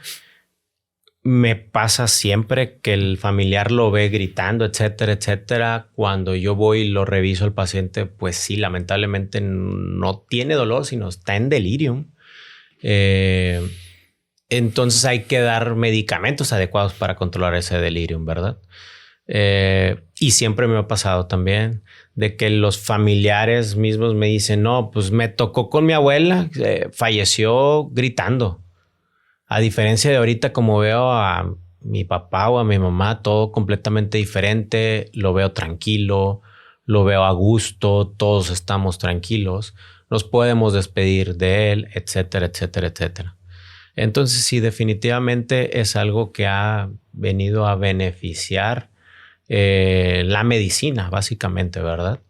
me pasa siempre que el familiar lo ve gritando, etcétera, etcétera. Cuando yo voy y lo reviso al paciente, pues sí, lamentablemente no tiene dolor, sino está en delirium. Entonces hay que dar medicamentos adecuados para controlar ese delirium, ¿verdad? Y siempre me ha pasado también de que los familiares mismos me dicen, no, pues me tocó con mi abuela, falleció gritando. A diferencia de ahorita, como veo a mi papá o a mi mamá, todo completamente diferente, lo veo tranquilo, lo veo a gusto, todos estamos tranquilos, nos podemos despedir de él, etcétera, etcétera, etcétera. Entonces, sí, definitivamente es algo que ha venido a beneficiar la medicina, básicamente, ¿verdad?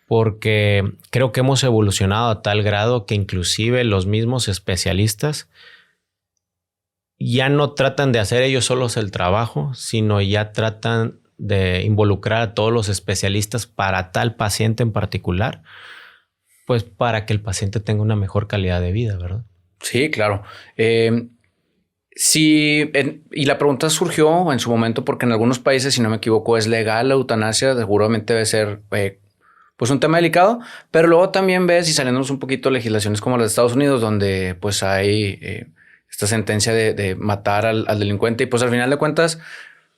Porque creo que hemos evolucionado a tal grado que inclusive los mismos especialistas ya no tratan de hacer ellos solos el trabajo, sino ya tratan de involucrar a todos los especialistas para tal paciente en particular, pues para que el paciente tenga una mejor calidad de vida, ¿verdad? Sí, claro. Sí, y la pregunta surgió en su momento porque en algunos países, si no me equivoco, es legal la eutanasia, seguramente debe ser pues un tema delicado, pero luego también ves, y saliéndonos un poquito, legislaciones como las de Estados Unidos, donde pues hay... esta sentencia de matar al delincuente y pues al final de cuentas,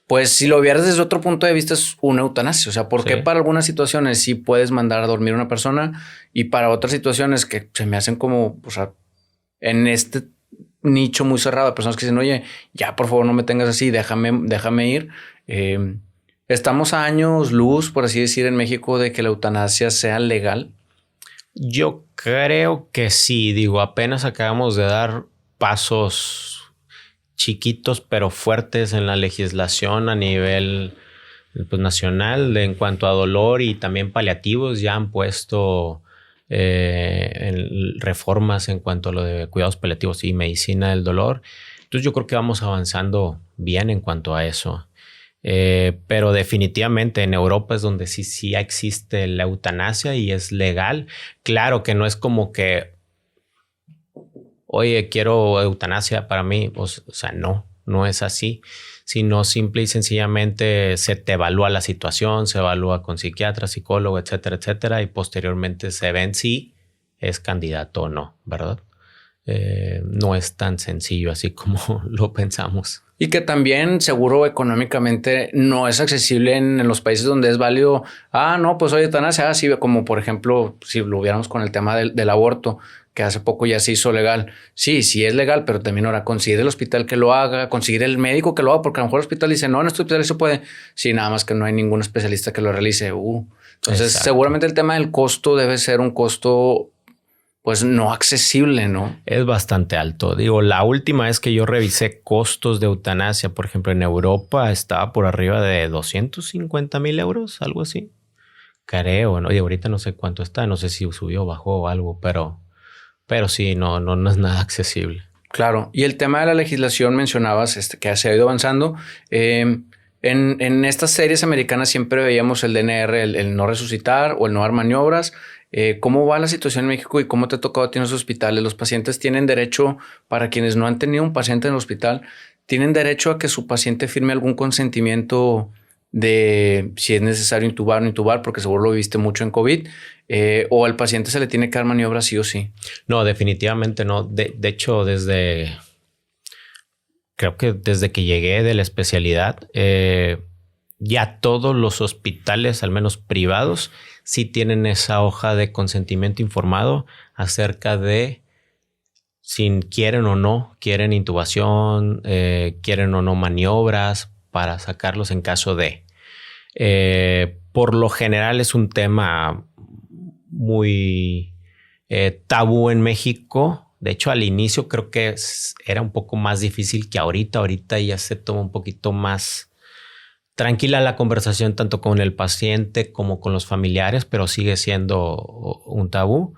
pues si lo vieras desde otro punto de vista es una eutanasia. O sea, ¿por qué para algunas situaciones sí puedes mandar a dormir a una persona y para otras situaciones que se me hacen como, o sea, en este nicho muy cerrado de personas que dicen, oye, ya por favor no me tengas así, déjame ir. Estamos a años luz, por así decir, en México de que la eutanasia sea legal. Yo creo que sí, digo, apenas acabamos de dar pasos chiquitos pero fuertes en la legislación a nivel pues, nacional en cuanto a dolor y también paliativos. Ya han puesto reformas en cuanto a lo de cuidados paliativos y medicina del dolor. Entonces yo creo que vamos avanzando bien en cuanto a eso. Pero definitivamente en Europa es donde sí existe la eutanasia y es legal. Claro que no es como que oye, quiero eutanasia para mí, pues, o sea, no es así, sino simple y sencillamente se te evalúa la situación, se evalúa con psiquiatra, psicólogo, etcétera, etcétera, y posteriormente se ven si es candidato o no, ¿verdad? no es tan sencillo así como lo pensamos. Y que también seguro económicamente no es accesible en los países donde es válido. Ah, no, pues oye, eutanasia, así como por ejemplo, si lo hubiéramos con el tema del aborto, que hace poco ya se hizo legal. Sí, sí es legal, pero también ahora conseguir el hospital que lo haga, conseguir el médico que lo haga, porque a lo mejor el hospital dice, no, en este hospital se puede. Sí, nada más que no hay ningún especialista que lo realice. Entonces, Exacto. seguramente el tema del costo debe ser un costo pues no accesible, ¿no? Es bastante alto. Digo, la última vez que yo revisé costos de eutanasia, por ejemplo, en Europa estaba por arriba de 250,000 euros, algo así. Creo, ¿no? Y ahorita no sé cuánto está, no sé si subió, bajó o algo, pero sí, no es nada accesible. Claro. Y el tema de la legislación mencionabas que se ha ido avanzando. En estas series americanas siempre veíamos el DNR, el no resucitar o el no dar maniobras. ¿Cómo va la situación en México y cómo te ha tocado a ti en los hospitales? Los pacientes tienen derecho, para quienes no han tenido un paciente en el hospital, tienen derecho a que su paciente firme algún consentimiento de si es necesario intubar o no intubar, porque seguro lo viste mucho en COVID, o al paciente se le tiene que dar maniobra sí o sí. No, definitivamente no. De hecho, creo que desde que llegué de la especialidad, ya todos los hospitales, al menos privados, sí tienen esa hoja de consentimiento informado acerca de si quieren o no, quieren intubación, quieren o no maniobras para sacarlos en caso de. Por lo general es un tema muy tabú en México. De hecho, al inicio creo que era un poco más difícil que ahorita. Ahorita ya se toma un poquito más tranquila la conversación tanto con el paciente como con los familiares, pero sigue siendo un tabú.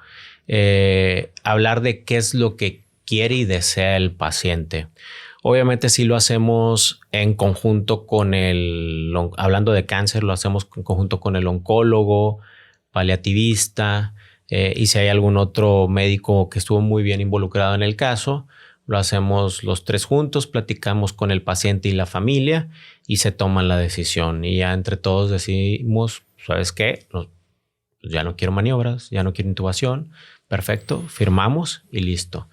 Hablar de qué es lo que quiere y desea el paciente. Obviamente si lo hacemos en conjunto con hablando de cáncer, lo hacemos en conjunto con el oncólogo, paliativista, y si hay algún otro médico que estuvo muy bien involucrado en el caso, lo hacemos los tres juntos, platicamos con el paciente y la familia y se toman la decisión. Y ya entre todos decimos, ¿sabes qué? Ya no quiero maniobras, ya no quiero intubación. Perfecto, firmamos y listo.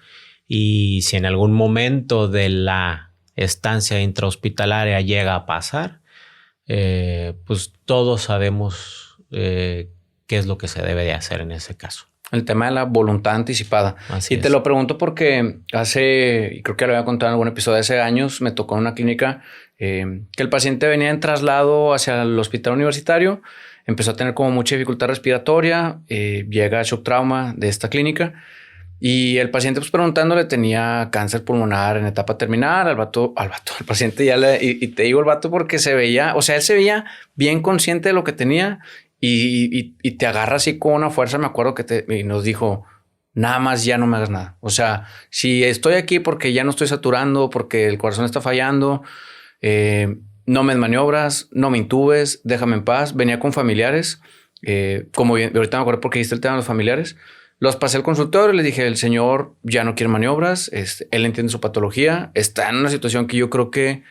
Y si en algún momento de la estancia intrahospitalaria llega a pasar, pues todos sabemos qué es lo que se debe de hacer en ese caso. El tema de la voluntad anticipada. Así te lo pregunto porque y creo que lo había contado en algún episodio hace años, me tocó en una clínica que el paciente venía en traslado hacia el hospital universitario, empezó a tener como mucha dificultad respiratoria, llega shock trauma de esta clínica y el paciente pues preguntándole tenía cáncer pulmonar en etapa terminal, al paciente ya y te digo el vato porque se veía, o sea, él se veía bien consciente de lo que tenía. Y te agarra así con una fuerza. Me acuerdo que y nos dijo, nada más ya no me hagas nada. O sea, si estoy aquí porque ya no estoy saturando, porque el corazón está fallando, no me maniobras, no me intubes, déjame en paz. Venía con familiares, como bien, ahorita me acuerdo porque dijiste el tema de los familiares. Los pasé al consultorio y les dije, el señor ya no quiere maniobras, él entiende su patología, está en una situación que yo creo que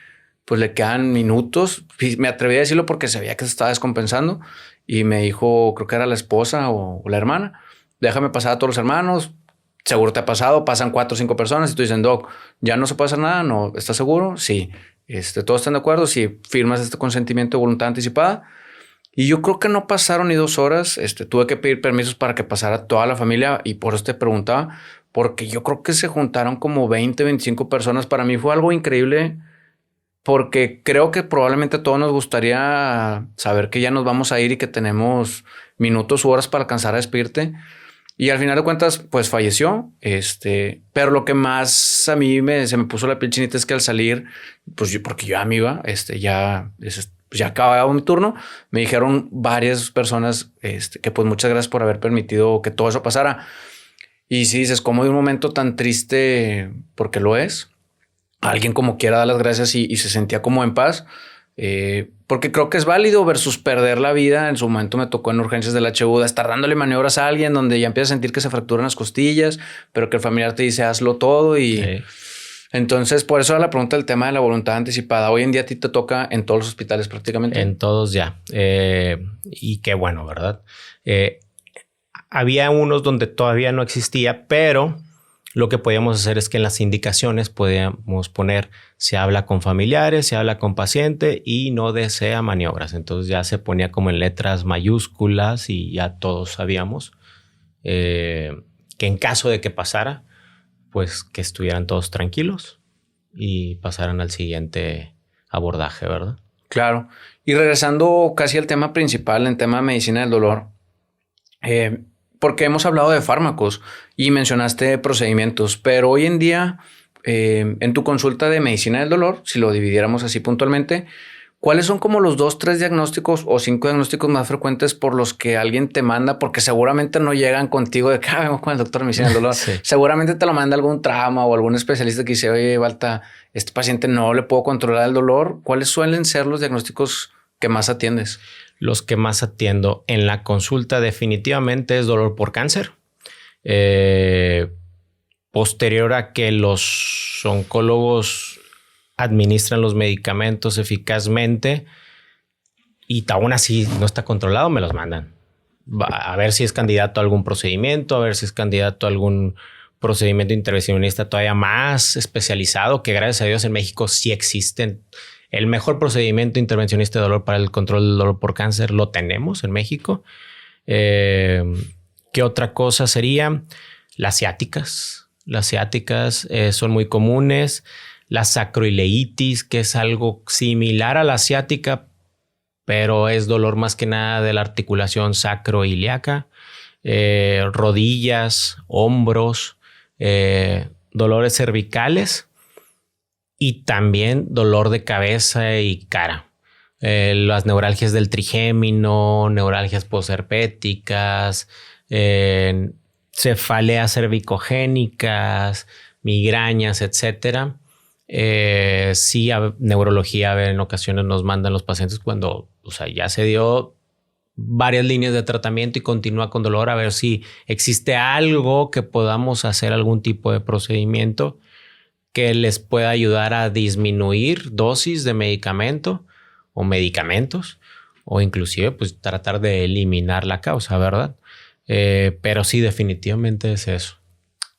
pues le quedan minutos. Me atreví a decirlo porque sabía que se estaba descompensando. Y me dijo, creo que era la esposa o la hermana, déjame pasar a todos los hermanos. Seguro te ha pasado, pasan 4 o 5 personas y tú dicen, doc, ya no se puede hacer nada, ¿no? ¿Estás seguro? Sí. ¿Todos están de acuerdo? Sí. ¿Firmas este consentimiento de voluntad anticipada? Y yo creo que no pasaron ni 2 horas. Tuve que pedir permisos para que pasara toda la familia y por eso te preguntaba, porque yo creo que se juntaron como 20, 25 personas. Para mí fue algo increíble. Porque creo que probablemente a todos nos gustaría saber que ya nos vamos a ir y que tenemos minutos u horas para alcanzar a despedirte. Y al final de cuentas, pues falleció. Pero lo que más a mí se me puso la piel chinita es que al salir, pues porque yo ya me iba, ya acababa mi turno. Me dijeron varias personas que pues muchas gracias por haber permitido que todo eso pasara. Y si dices, ¿cómo de un momento tan triste? Porque lo es. Alguien como quiera dar las gracias y se sentía como en paz, porque creo que es válido versus perder la vida. En su momento me tocó en urgencias del HU estar dándole maniobras a alguien donde ya empiezas a sentir que se fracturan las costillas, pero que el familiar te dice hazlo todo y entonces por eso la pregunta del tema de la voluntad anticipada. Hoy en día a ti te toca en todos los hospitales prácticamente. En todos ya. Y qué bueno, ¿verdad? Había unos donde todavía no existía, pero lo que podíamos hacer es que en las indicaciones podíamos poner se habla con familiares, se habla con paciente y no desea maniobras. Entonces ya se ponía como en letras mayúsculas y ya todos sabíamos que en caso de que pasara, pues que estuvieran todos tranquilos y pasaran al siguiente abordaje, ¿verdad? Claro. Y regresando casi al tema principal, en tema de medicina del dolor, porque hemos hablado de fármacos y mencionaste procedimientos, pero hoy en día, en tu consulta de medicina del dolor, si lo dividiéramos así puntualmente, ¿cuáles son como los 2, 3 diagnósticos o 5 diagnósticos más frecuentes por los que alguien te manda? Porque seguramente no llegan contigo de que vengo con el doctor de medicina del dolor. Sí. Seguramente te lo manda algún trauma o algún especialista que dice, oye, Balta, este paciente no le puedo controlar el dolor. ¿Cuáles suelen ser los diagnósticos que más atiendes? Los que más atiendo en la consulta definitivamente es dolor por cáncer. Posterior a que los oncólogos administran los medicamentos eficazmente y aún así no está controlado, me los mandan. A ver si es candidato a algún procedimiento, a ver si es candidato a algún procedimiento intervencionista todavía más especializado, que gracias a Dios en México sí existen. El mejor procedimiento intervencionista de dolor para el control del dolor por cáncer lo tenemos en México. ¿Qué otra cosa sería? Las ciáticas. Las ciáticas son muy comunes. La sacroileitis, que es algo similar a la ciática, pero es dolor más que nada de la articulación sacroiliaca. Rodillas, hombros, dolores cervicales. Y también dolor de cabeza y cara. Las neuralgias del trigémino, neuralgias posherpéticas, cefaleas cervicogénicas, migrañas, etcétera. Sí, neurología en ocasiones nos mandan los pacientes cuando ya se dio varias líneas de tratamiento y continúa con dolor, a ver si existe algo que podamos hacer, algún tipo de procedimiento que les pueda ayudar a disminuir dosis de medicamento o medicamentos o inclusive pues tratar de eliminar la causa, ¿verdad? Pero sí, definitivamente es eso.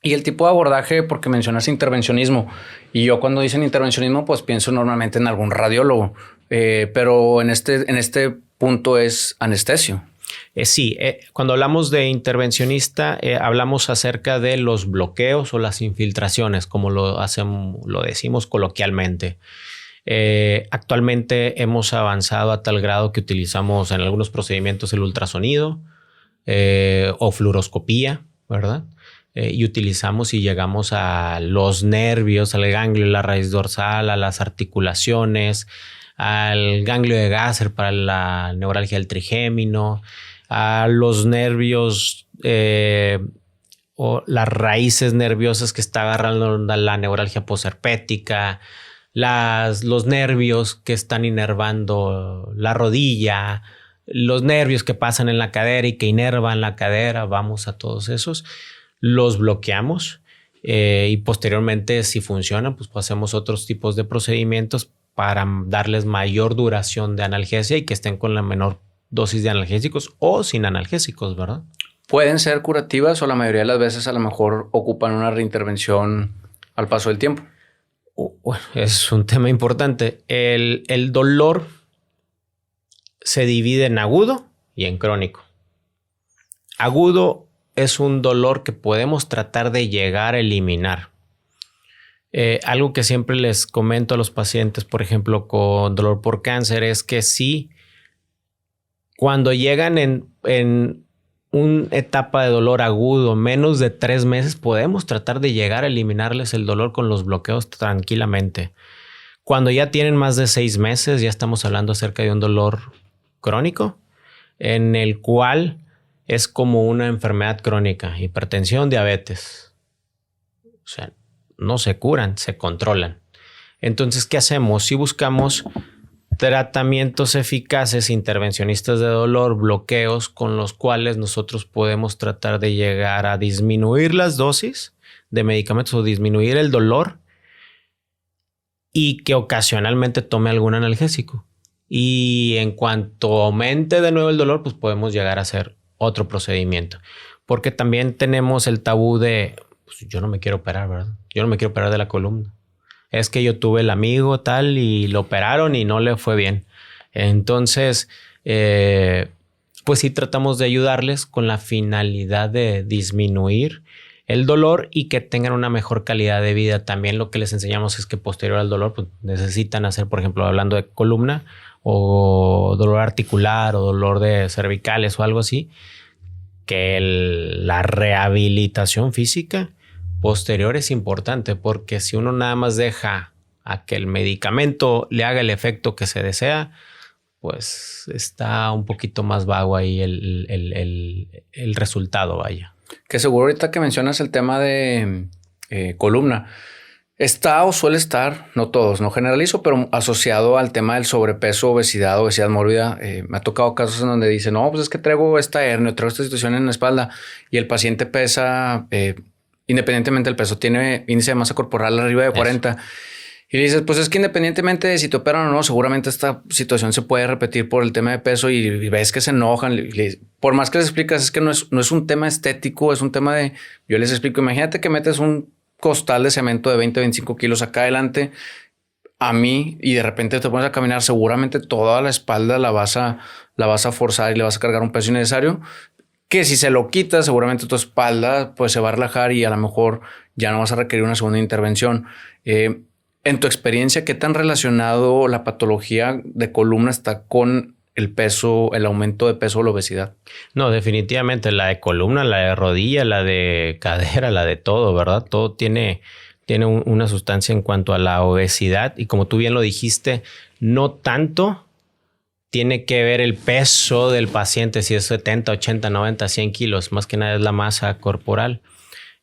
Y el tipo de abordaje, porque mencionas intervencionismo, y yo cuando dicen intervencionismo pues pienso normalmente en algún radiólogo, pero en este punto es anestesio. Sí, cuando hablamos de intervencionista, hablamos acerca de los bloqueos o las infiltraciones, como lo decimos coloquialmente. Actualmente hemos avanzado a tal grado que utilizamos en algunos procedimientos el ultrasonido o fluoroscopía, ¿verdad? Y utilizamos y llegamos a los nervios, al ganglio de la raíz dorsal, a las articulaciones, al ganglio de Gasser para la neuralgia del trigémino, a los nervios o las raíces nerviosas que está agarrando la neuralgia posherpética, los nervios que están inervando la rodilla, los nervios que pasan en la cadera y que inervan la cadera, vamos a todos esos, los bloqueamos y posteriormente, si funcionan, pues hacemos otros tipos de procedimientos para darles mayor duración de analgesia y que estén con la menor dosis de analgésicos o sin analgésicos, ¿verdad? ¿Pueden ser curativas o la mayoría de las veces a lo mejor ocupan una reintervención al paso del tiempo? Bueno, es un tema importante. El dolor se divide en agudo y en crónico. Agudo es un dolor que podemos tratar de llegar a eliminar. Algo que siempre les comento a los pacientes, por ejemplo, con dolor por cáncer, es que sí, cuando llegan en una etapa de dolor agudo, menos de 3 meses, podemos tratar de llegar a eliminarles el dolor con los bloqueos tranquilamente. Cuando ya tienen más de 6 meses, ya estamos hablando acerca de un dolor crónico, en el cual es como una enfermedad crónica, hipertensión, diabetes. O sea, no se curan, se controlan. Entonces, ¿qué hacemos? Si buscamos tratamientos eficaces, intervencionistas de dolor, bloqueos con los cuales nosotros podemos tratar de llegar a disminuir las dosis de medicamentos o disminuir el dolor y que ocasionalmente tome algún analgésico. Y en cuanto aumente de nuevo el dolor, pues podemos llegar a hacer otro procedimiento. Porque también tenemos el tabú de pues yo no me quiero operar, ¿verdad? Yo no me quiero operar de la columna. Es que yo tuve el amigo tal y lo operaron y no le fue bien. Entonces, pues sí tratamos de ayudarles con la finalidad de disminuir el dolor y que tengan una mejor calidad de vida. También lo que les enseñamos es que posterior al dolor pues necesitan hacer, por ejemplo, hablando de columna o dolor articular o dolor de cervicales o algo así, que la rehabilitación física posterior es importante, porque si uno nada más deja a que el medicamento le haga el efecto que se desea, pues está un poquito más vago ahí el resultado, vaya. Que seguro ahorita que mencionas el tema de columna, está o suele estar, no todos, no generalizo, pero asociado al tema del sobrepeso, obesidad mórbida. Me ha tocado casos en donde dicen, no, pues es que traigo esta hernia, traigo esta situación en la espalda y el paciente pesa, independientemente del peso, tiene índice de masa corporal arriba de 40. Y le dices, pues es que independientemente de si te operan o no, seguramente esta situación se puede repetir por el tema de peso y ves que se enojan. Por más que les explicas, es que no es un tema estético, es un tema de... Yo les explico, imagínate que metes un costal de cemento de 20, 25 kilos acá adelante a mí y de repente te pones a caminar, seguramente toda la espalda la vas a forzar y le vas a cargar un peso innecesario, que si se lo quitas, seguramente tu espalda pues se va a relajar y a lo mejor ya no vas a requerir una segunda intervención. En tu experiencia, ¿qué tan relacionado la patología de columna está con el peso, el aumento de peso o la obesidad? No, definitivamente la de columna, la de rodilla, la de cadera, la de todo, ¿verdad? Todo tiene una sustancia en cuanto a la obesidad y como tú bien lo dijiste, no tanto tiene que ver el peso del paciente, si es 70, 80, 90, 100 kilos, más que nada es la masa corporal.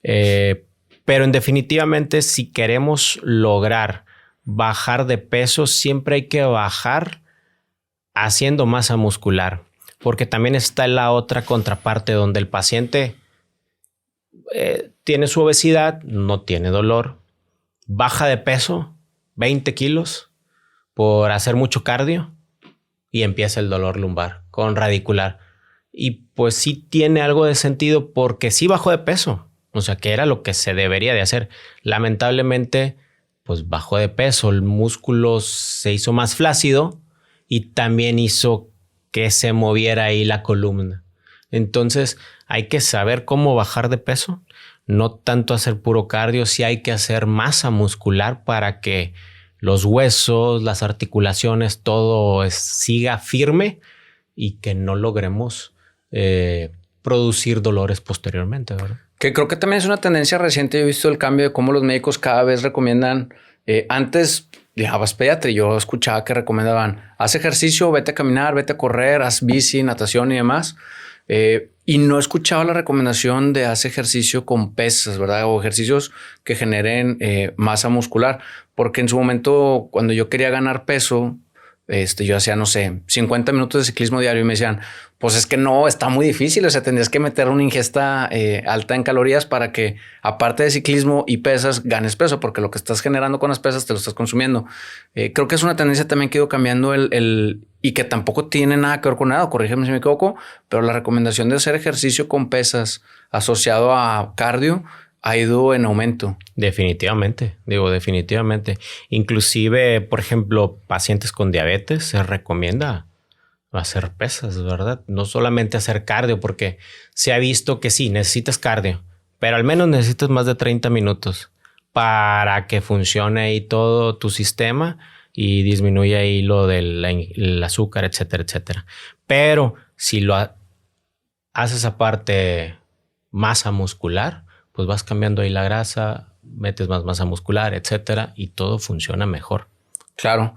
Pero definitivamente si queremos lograr bajar de peso, siempre hay que bajar haciendo masa muscular, porque también está la otra contraparte donde el paciente tiene su obesidad, no tiene dolor, baja de peso, 20 kilos por hacer mucho cardio y empieza el dolor lumbar con radicular. Y pues sí tiene algo de sentido porque sí bajó de peso. O sea, que era lo que se debería de hacer. Lamentablemente, pues bajó de peso, el músculo se hizo más flácido y también hizo que se moviera ahí la columna. Entonces, hay que saber cómo bajar de peso, no tanto hacer puro cardio, sí hay que hacer masa muscular para que los huesos, las articulaciones, todo siga firme y que no logremos producir dolores posteriormente, ¿verdad? Que creo que también es una tendencia reciente. Yo he visto el cambio de cómo los médicos cada vez recomiendan. Antes, vas pediatra, yo escuchaba que recomendaban, haz ejercicio, vete a caminar, vete a correr, haz bici, natación y demás. Y no escuchaba la recomendación de haz ejercicio con pesas, ¿verdad? O ejercicios que generen masa muscular. Porque en su momento, cuando yo quería ganar peso, yo hacía, no sé, 50 minutos de ciclismo diario y me decían, pues es que no, está muy difícil. O sea, tendrías que meter una ingesta alta en calorías para que, aparte de ciclismo y pesas, ganes peso, porque lo que estás generando con las pesas te lo estás consumiendo. Creo que es una tendencia también que ha ido cambiando y que tampoco tiene nada que ver con nada. Corrígeme si me equivoco, pero la recomendación de hacer ejercicio con pesas asociado a cardio ha ido en aumento. Definitivamente, definitivamente. Inclusive, por ejemplo, pacientes con diabetes se recomienda hacer pesas, ¿verdad? No solamente hacer cardio, porque se ha visto que sí, necesitas cardio, pero al menos necesitas más de 30 minutos para que funcione ahí todo tu sistema y disminuya ahí lo del azúcar, etcétera, etcétera. Pero si lo haces aparte masa muscular, pues vas cambiando ahí la grasa, metes más masa muscular, etcétera, y todo funciona mejor. Claro.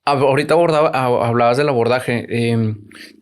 Ahorita hablabas del abordaje.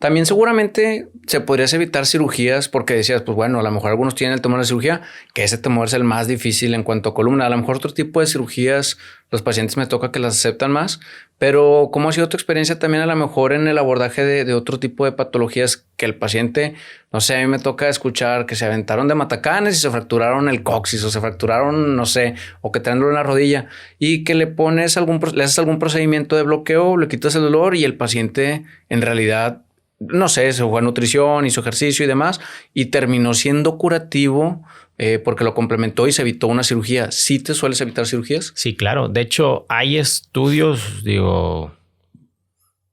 También seguramente se podrías evitar cirugías porque decías, pues bueno, a lo mejor algunos tienen el temor de cirugía, que ese temor es el más difícil en cuanto a columna. A lo mejor otro tipo de cirugías, los pacientes me toca que las aceptan más, pero ¿cómo ha sido tu experiencia también a lo mejor en el abordaje de otro tipo de patologías que el paciente, no sé, a mí me toca escuchar que se aventaron de matacanes y se fracturaron el coxis o se fracturaron, no sé, o que traen dolor en la rodilla y que le haces algún procedimiento de bloqueo, le quitas el dolor y el paciente en realidad, no sé, se fue a nutrición, hizo ejercicio y demás y terminó siendo curativo porque lo complementó y se evitó una cirugía. ¿Sí te sueles evitar cirugías? Sí, claro. De hecho, hay estudios, digo,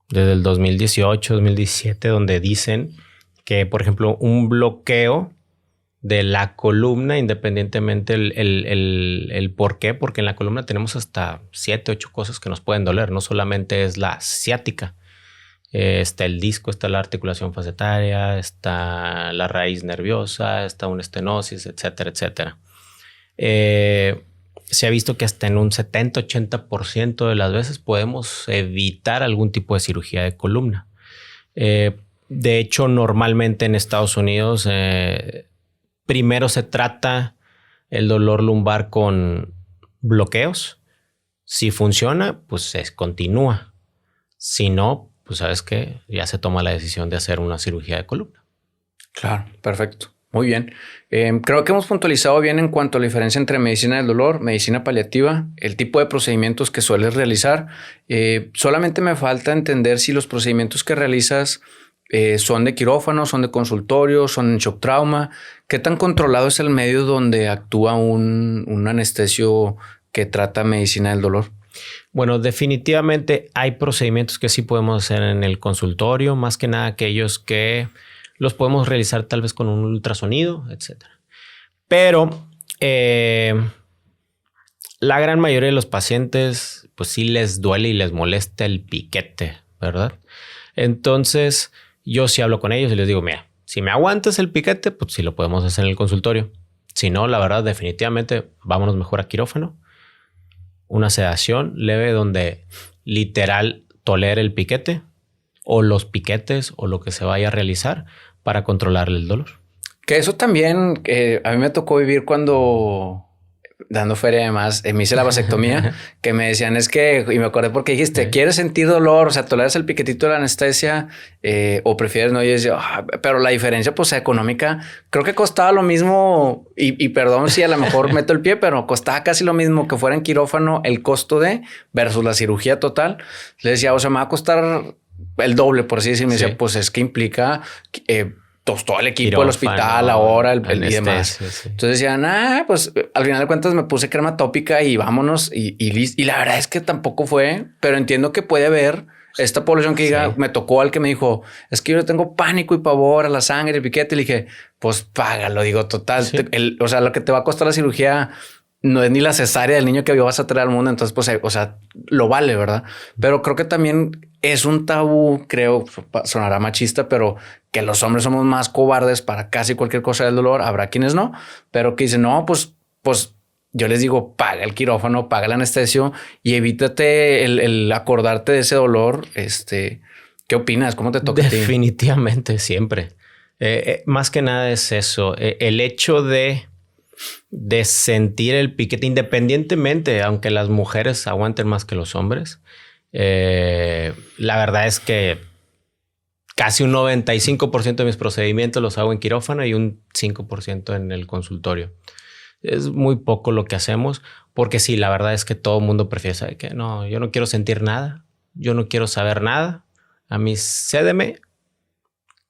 desde el 2018, 2017, donde dicen que, por ejemplo, un bloqueo de la columna, independientemente el por qué, porque en la columna tenemos hasta 7, 8 cosas que nos pueden doler. No solamente es la ciática. Está el disco, está la articulación facetaria, está la raíz nerviosa, está una estenosis, etcétera, etcétera. Se ha visto que hasta en un 70-80% de las veces podemos evitar algún tipo de cirugía de columna. De hecho, normalmente en Estados Unidos primero se trata el dolor lumbar con bloqueos. Si funciona, pues se continúa. Si no, pues sabes que ya se toma la decisión de hacer una cirugía de columna. Claro, perfecto. Muy bien. Creo que hemos puntualizado bien en cuanto a la diferencia entre medicina del dolor, medicina paliativa, el tipo de procedimientos que sueles realizar. Solamente me falta entender si los procedimientos que realizas son de quirófano, son de consultorio, son en shock trauma. ¿Qué tan controlado es el medio donde actúa un anestesio que trata medicina del dolor? Bueno, definitivamente hay procedimientos que sí podemos hacer en el consultorio, más que nada aquellos que los podemos realizar tal vez con un ultrasonido, etcétera. Pero la gran mayoría de los pacientes, pues sí les duele y les molesta el piquete, ¿verdad? Entonces, yo sí hablo con ellos y les digo, mira, si me aguantas el piquete, pues sí lo podemos hacer en el consultorio. Si no, la verdad, definitivamente vámonos mejor a quirófano. Una sedación leve donde literal tolere el piquete o los piquetes o lo que se vaya a realizar para controlar el dolor. Que eso también a mí me tocó vivir cuando dando feria además, me hice la vasectomía, que me decían es que, y me acordé porque dijiste, ¿quieres sentir dolor? O sea, ¿toleras el piquetito de la anestesia o prefieres no? Y yo decía, pero la diferencia pues económica, creo que costaba lo mismo y perdón si a lo mejor meto el pie, pero costaba casi lo mismo que fuera en quirófano el costo de versus la cirugía total. Le decía, o sea, me va a costar el doble, por así decirlo. Me decía, pues es que implica todo el equipo del hospital, ahora el y demás. Sí. Entonces decían, pues al final de cuentas me puse crema tópica y vámonos y listo. Y la verdad es que tampoco fue, pero entiendo que puede haber esta población que diga, me tocó al que me dijo, es que yo tengo pánico y pavor a la sangre, el piquete. Y le dije, pues págalo, digo, total. Sí. O sea, lo que te va a costar la cirugía no es ni la cesárea del niño que vas a traer al mundo. Entonces, pues, o sea, lo vale, ¿verdad? Pero creo que también es un tabú, creo, sonará machista, pero que los hombres somos más cobardes para casi cualquier cosa del dolor. Habrá quienes no, pero que dicen, no, pues yo les digo, paga el quirófano, paga el anestesio y evítate el acordarte de ese dolor. ¿Qué opinas? ¿Cómo te toca? Definitivamente, siempre. Más que nada es eso. El hecho de sentir el piquete, independientemente, aunque las mujeres aguanten más que los hombres, la verdad es que casi un 95% de mis procedimientos los hago en quirófano y un 5% en el consultorio. Es muy poco lo que hacemos, porque sí, la verdad es que todo el mundo prefiere saber que no, yo no quiero sentir nada, yo no quiero saber nada, a mí cédeme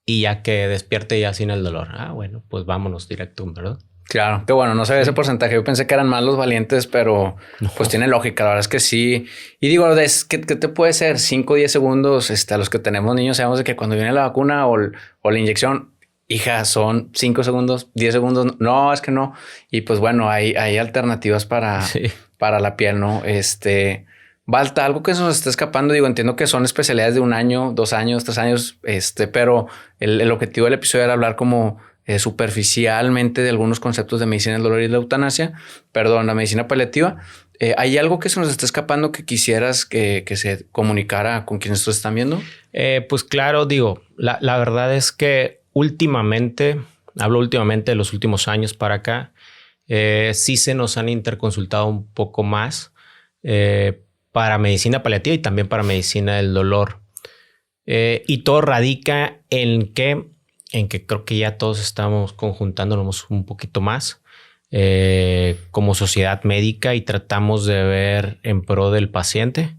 y ya que despierte ya sin el dolor. Bueno, pues vámonos directo, ¿verdad? Claro, que bueno, no sabía ese porcentaje. Yo pensé que eran más los valientes, pero pues tiene lógica. La verdad es que sí. Y digo, ¿qué te puede ser? 5 o 10 segundos. A los que tenemos niños sabemos de que cuando viene la vacuna o la inyección, hija, son 5 segundos, 10 segundos. No, es que no. Y pues bueno, hay alternativas para la piel, ¿no? Balta, algo que se nos está escapando. Digo, entiendo que son especialidades de 1 año, 2 años, 3 años. Pero el objetivo del episodio era hablar como superficialmente de algunos conceptos de medicina del dolor y la eutanasia, la medicina paliativa. ¿Hay algo que se nos está escapando que quisieras que se comunicara con quienes nos están viendo? Pues claro, digo, la verdad es que últimamente de los últimos años para acá, sí se nos han interconsultado un poco más para medicina paliativa y también para medicina del dolor. Y todo radica en que creo que ya todos estamos conjuntándonos un poquito más como sociedad médica y tratamos de ver en pro del paciente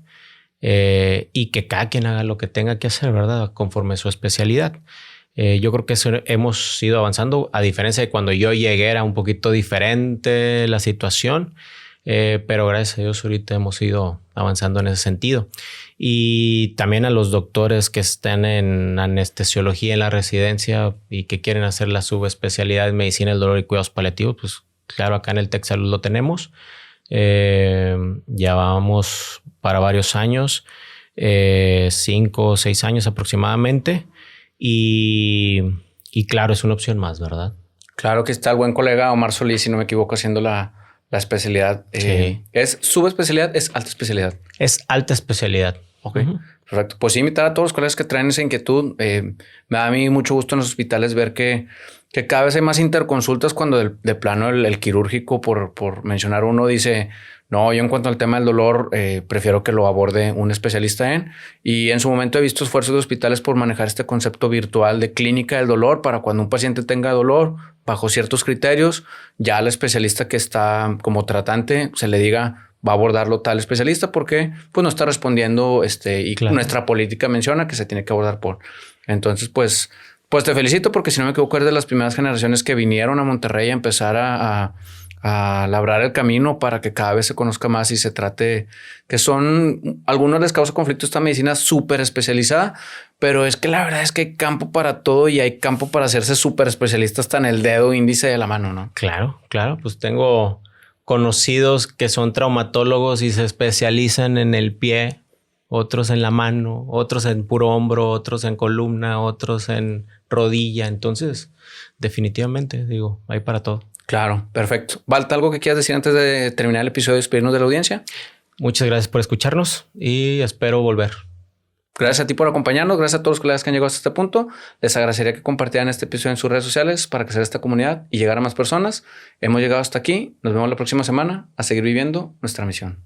y que cada quien haga lo que tenga que hacer, ¿verdad? Conforme a su especialidad. Yo creo que eso hemos ido avanzando, a diferencia de cuando yo llegué era un poquito diferente la situación, pero gracias a Dios ahorita hemos ido avanzando en ese sentido. Y también a los doctores que están en anestesiología en la residencia y que quieren hacer la subespecialidad en medicina del dolor y cuidados paliativos, pues claro, acá en el Tec Salud lo tenemos. Ya vamos para varios años, 5 o 6 años aproximadamente. Y claro, es una opción más, ¿verdad? Claro que está el buen colega Omar Solís, si no me equivoco, haciendo la especialidad. Sí. ¿Es subespecialidad? ¿Es alta especialidad? Es alta especialidad. Ok, perfecto. Pues sí, invitar a todos los colegas que traen esa inquietud. Me da a mí mucho gusto en los hospitales ver que cada vez hay más interconsultas cuando de plano el quirúrgico, por mencionar uno, dice... No, yo en cuanto al tema del dolor, prefiero que lo aborde un especialista y en su momento he visto esfuerzos de hospitales por manejar este concepto virtual de clínica del dolor para cuando un paciente tenga dolor, bajo ciertos criterios, ya al especialista que está como tratante se le diga va a abordarlo tal especialista porque pues no está respondiendo y claro. Nuestra política menciona que se tiene que abordar por. Entonces, pues te felicito porque si no me equivoco eres de las primeras generaciones que vinieron a Monterrey a empezar a labrar el camino para que cada vez se conozca más y se trate, que son, algunos les causa conflicto esta medicina súper especializada, pero es que la verdad es que hay campo para todo y hay campo para hacerse súper especialista hasta en el dedo índice de la mano, ¿no? Claro, pues tengo conocidos que son traumatólogos y se especializan en el pie, otros en la mano, otros en puro hombro, otros en columna, otros en rodilla, entonces definitivamente digo, hay para todo. Claro, perfecto. Valta, ¿algo que quieras decir antes de terminar el episodio y despedirnos de la audiencia? Muchas gracias por escucharnos y espero volver. Gracias a ti por acompañarnos. Gracias a todos los colegas que han llegado hasta este punto. Les agradecería que compartieran este episodio en sus redes sociales para crecer esta comunidad y llegar a más personas. Hemos llegado hasta aquí. Nos vemos la próxima semana a seguir viviendo nuestra misión.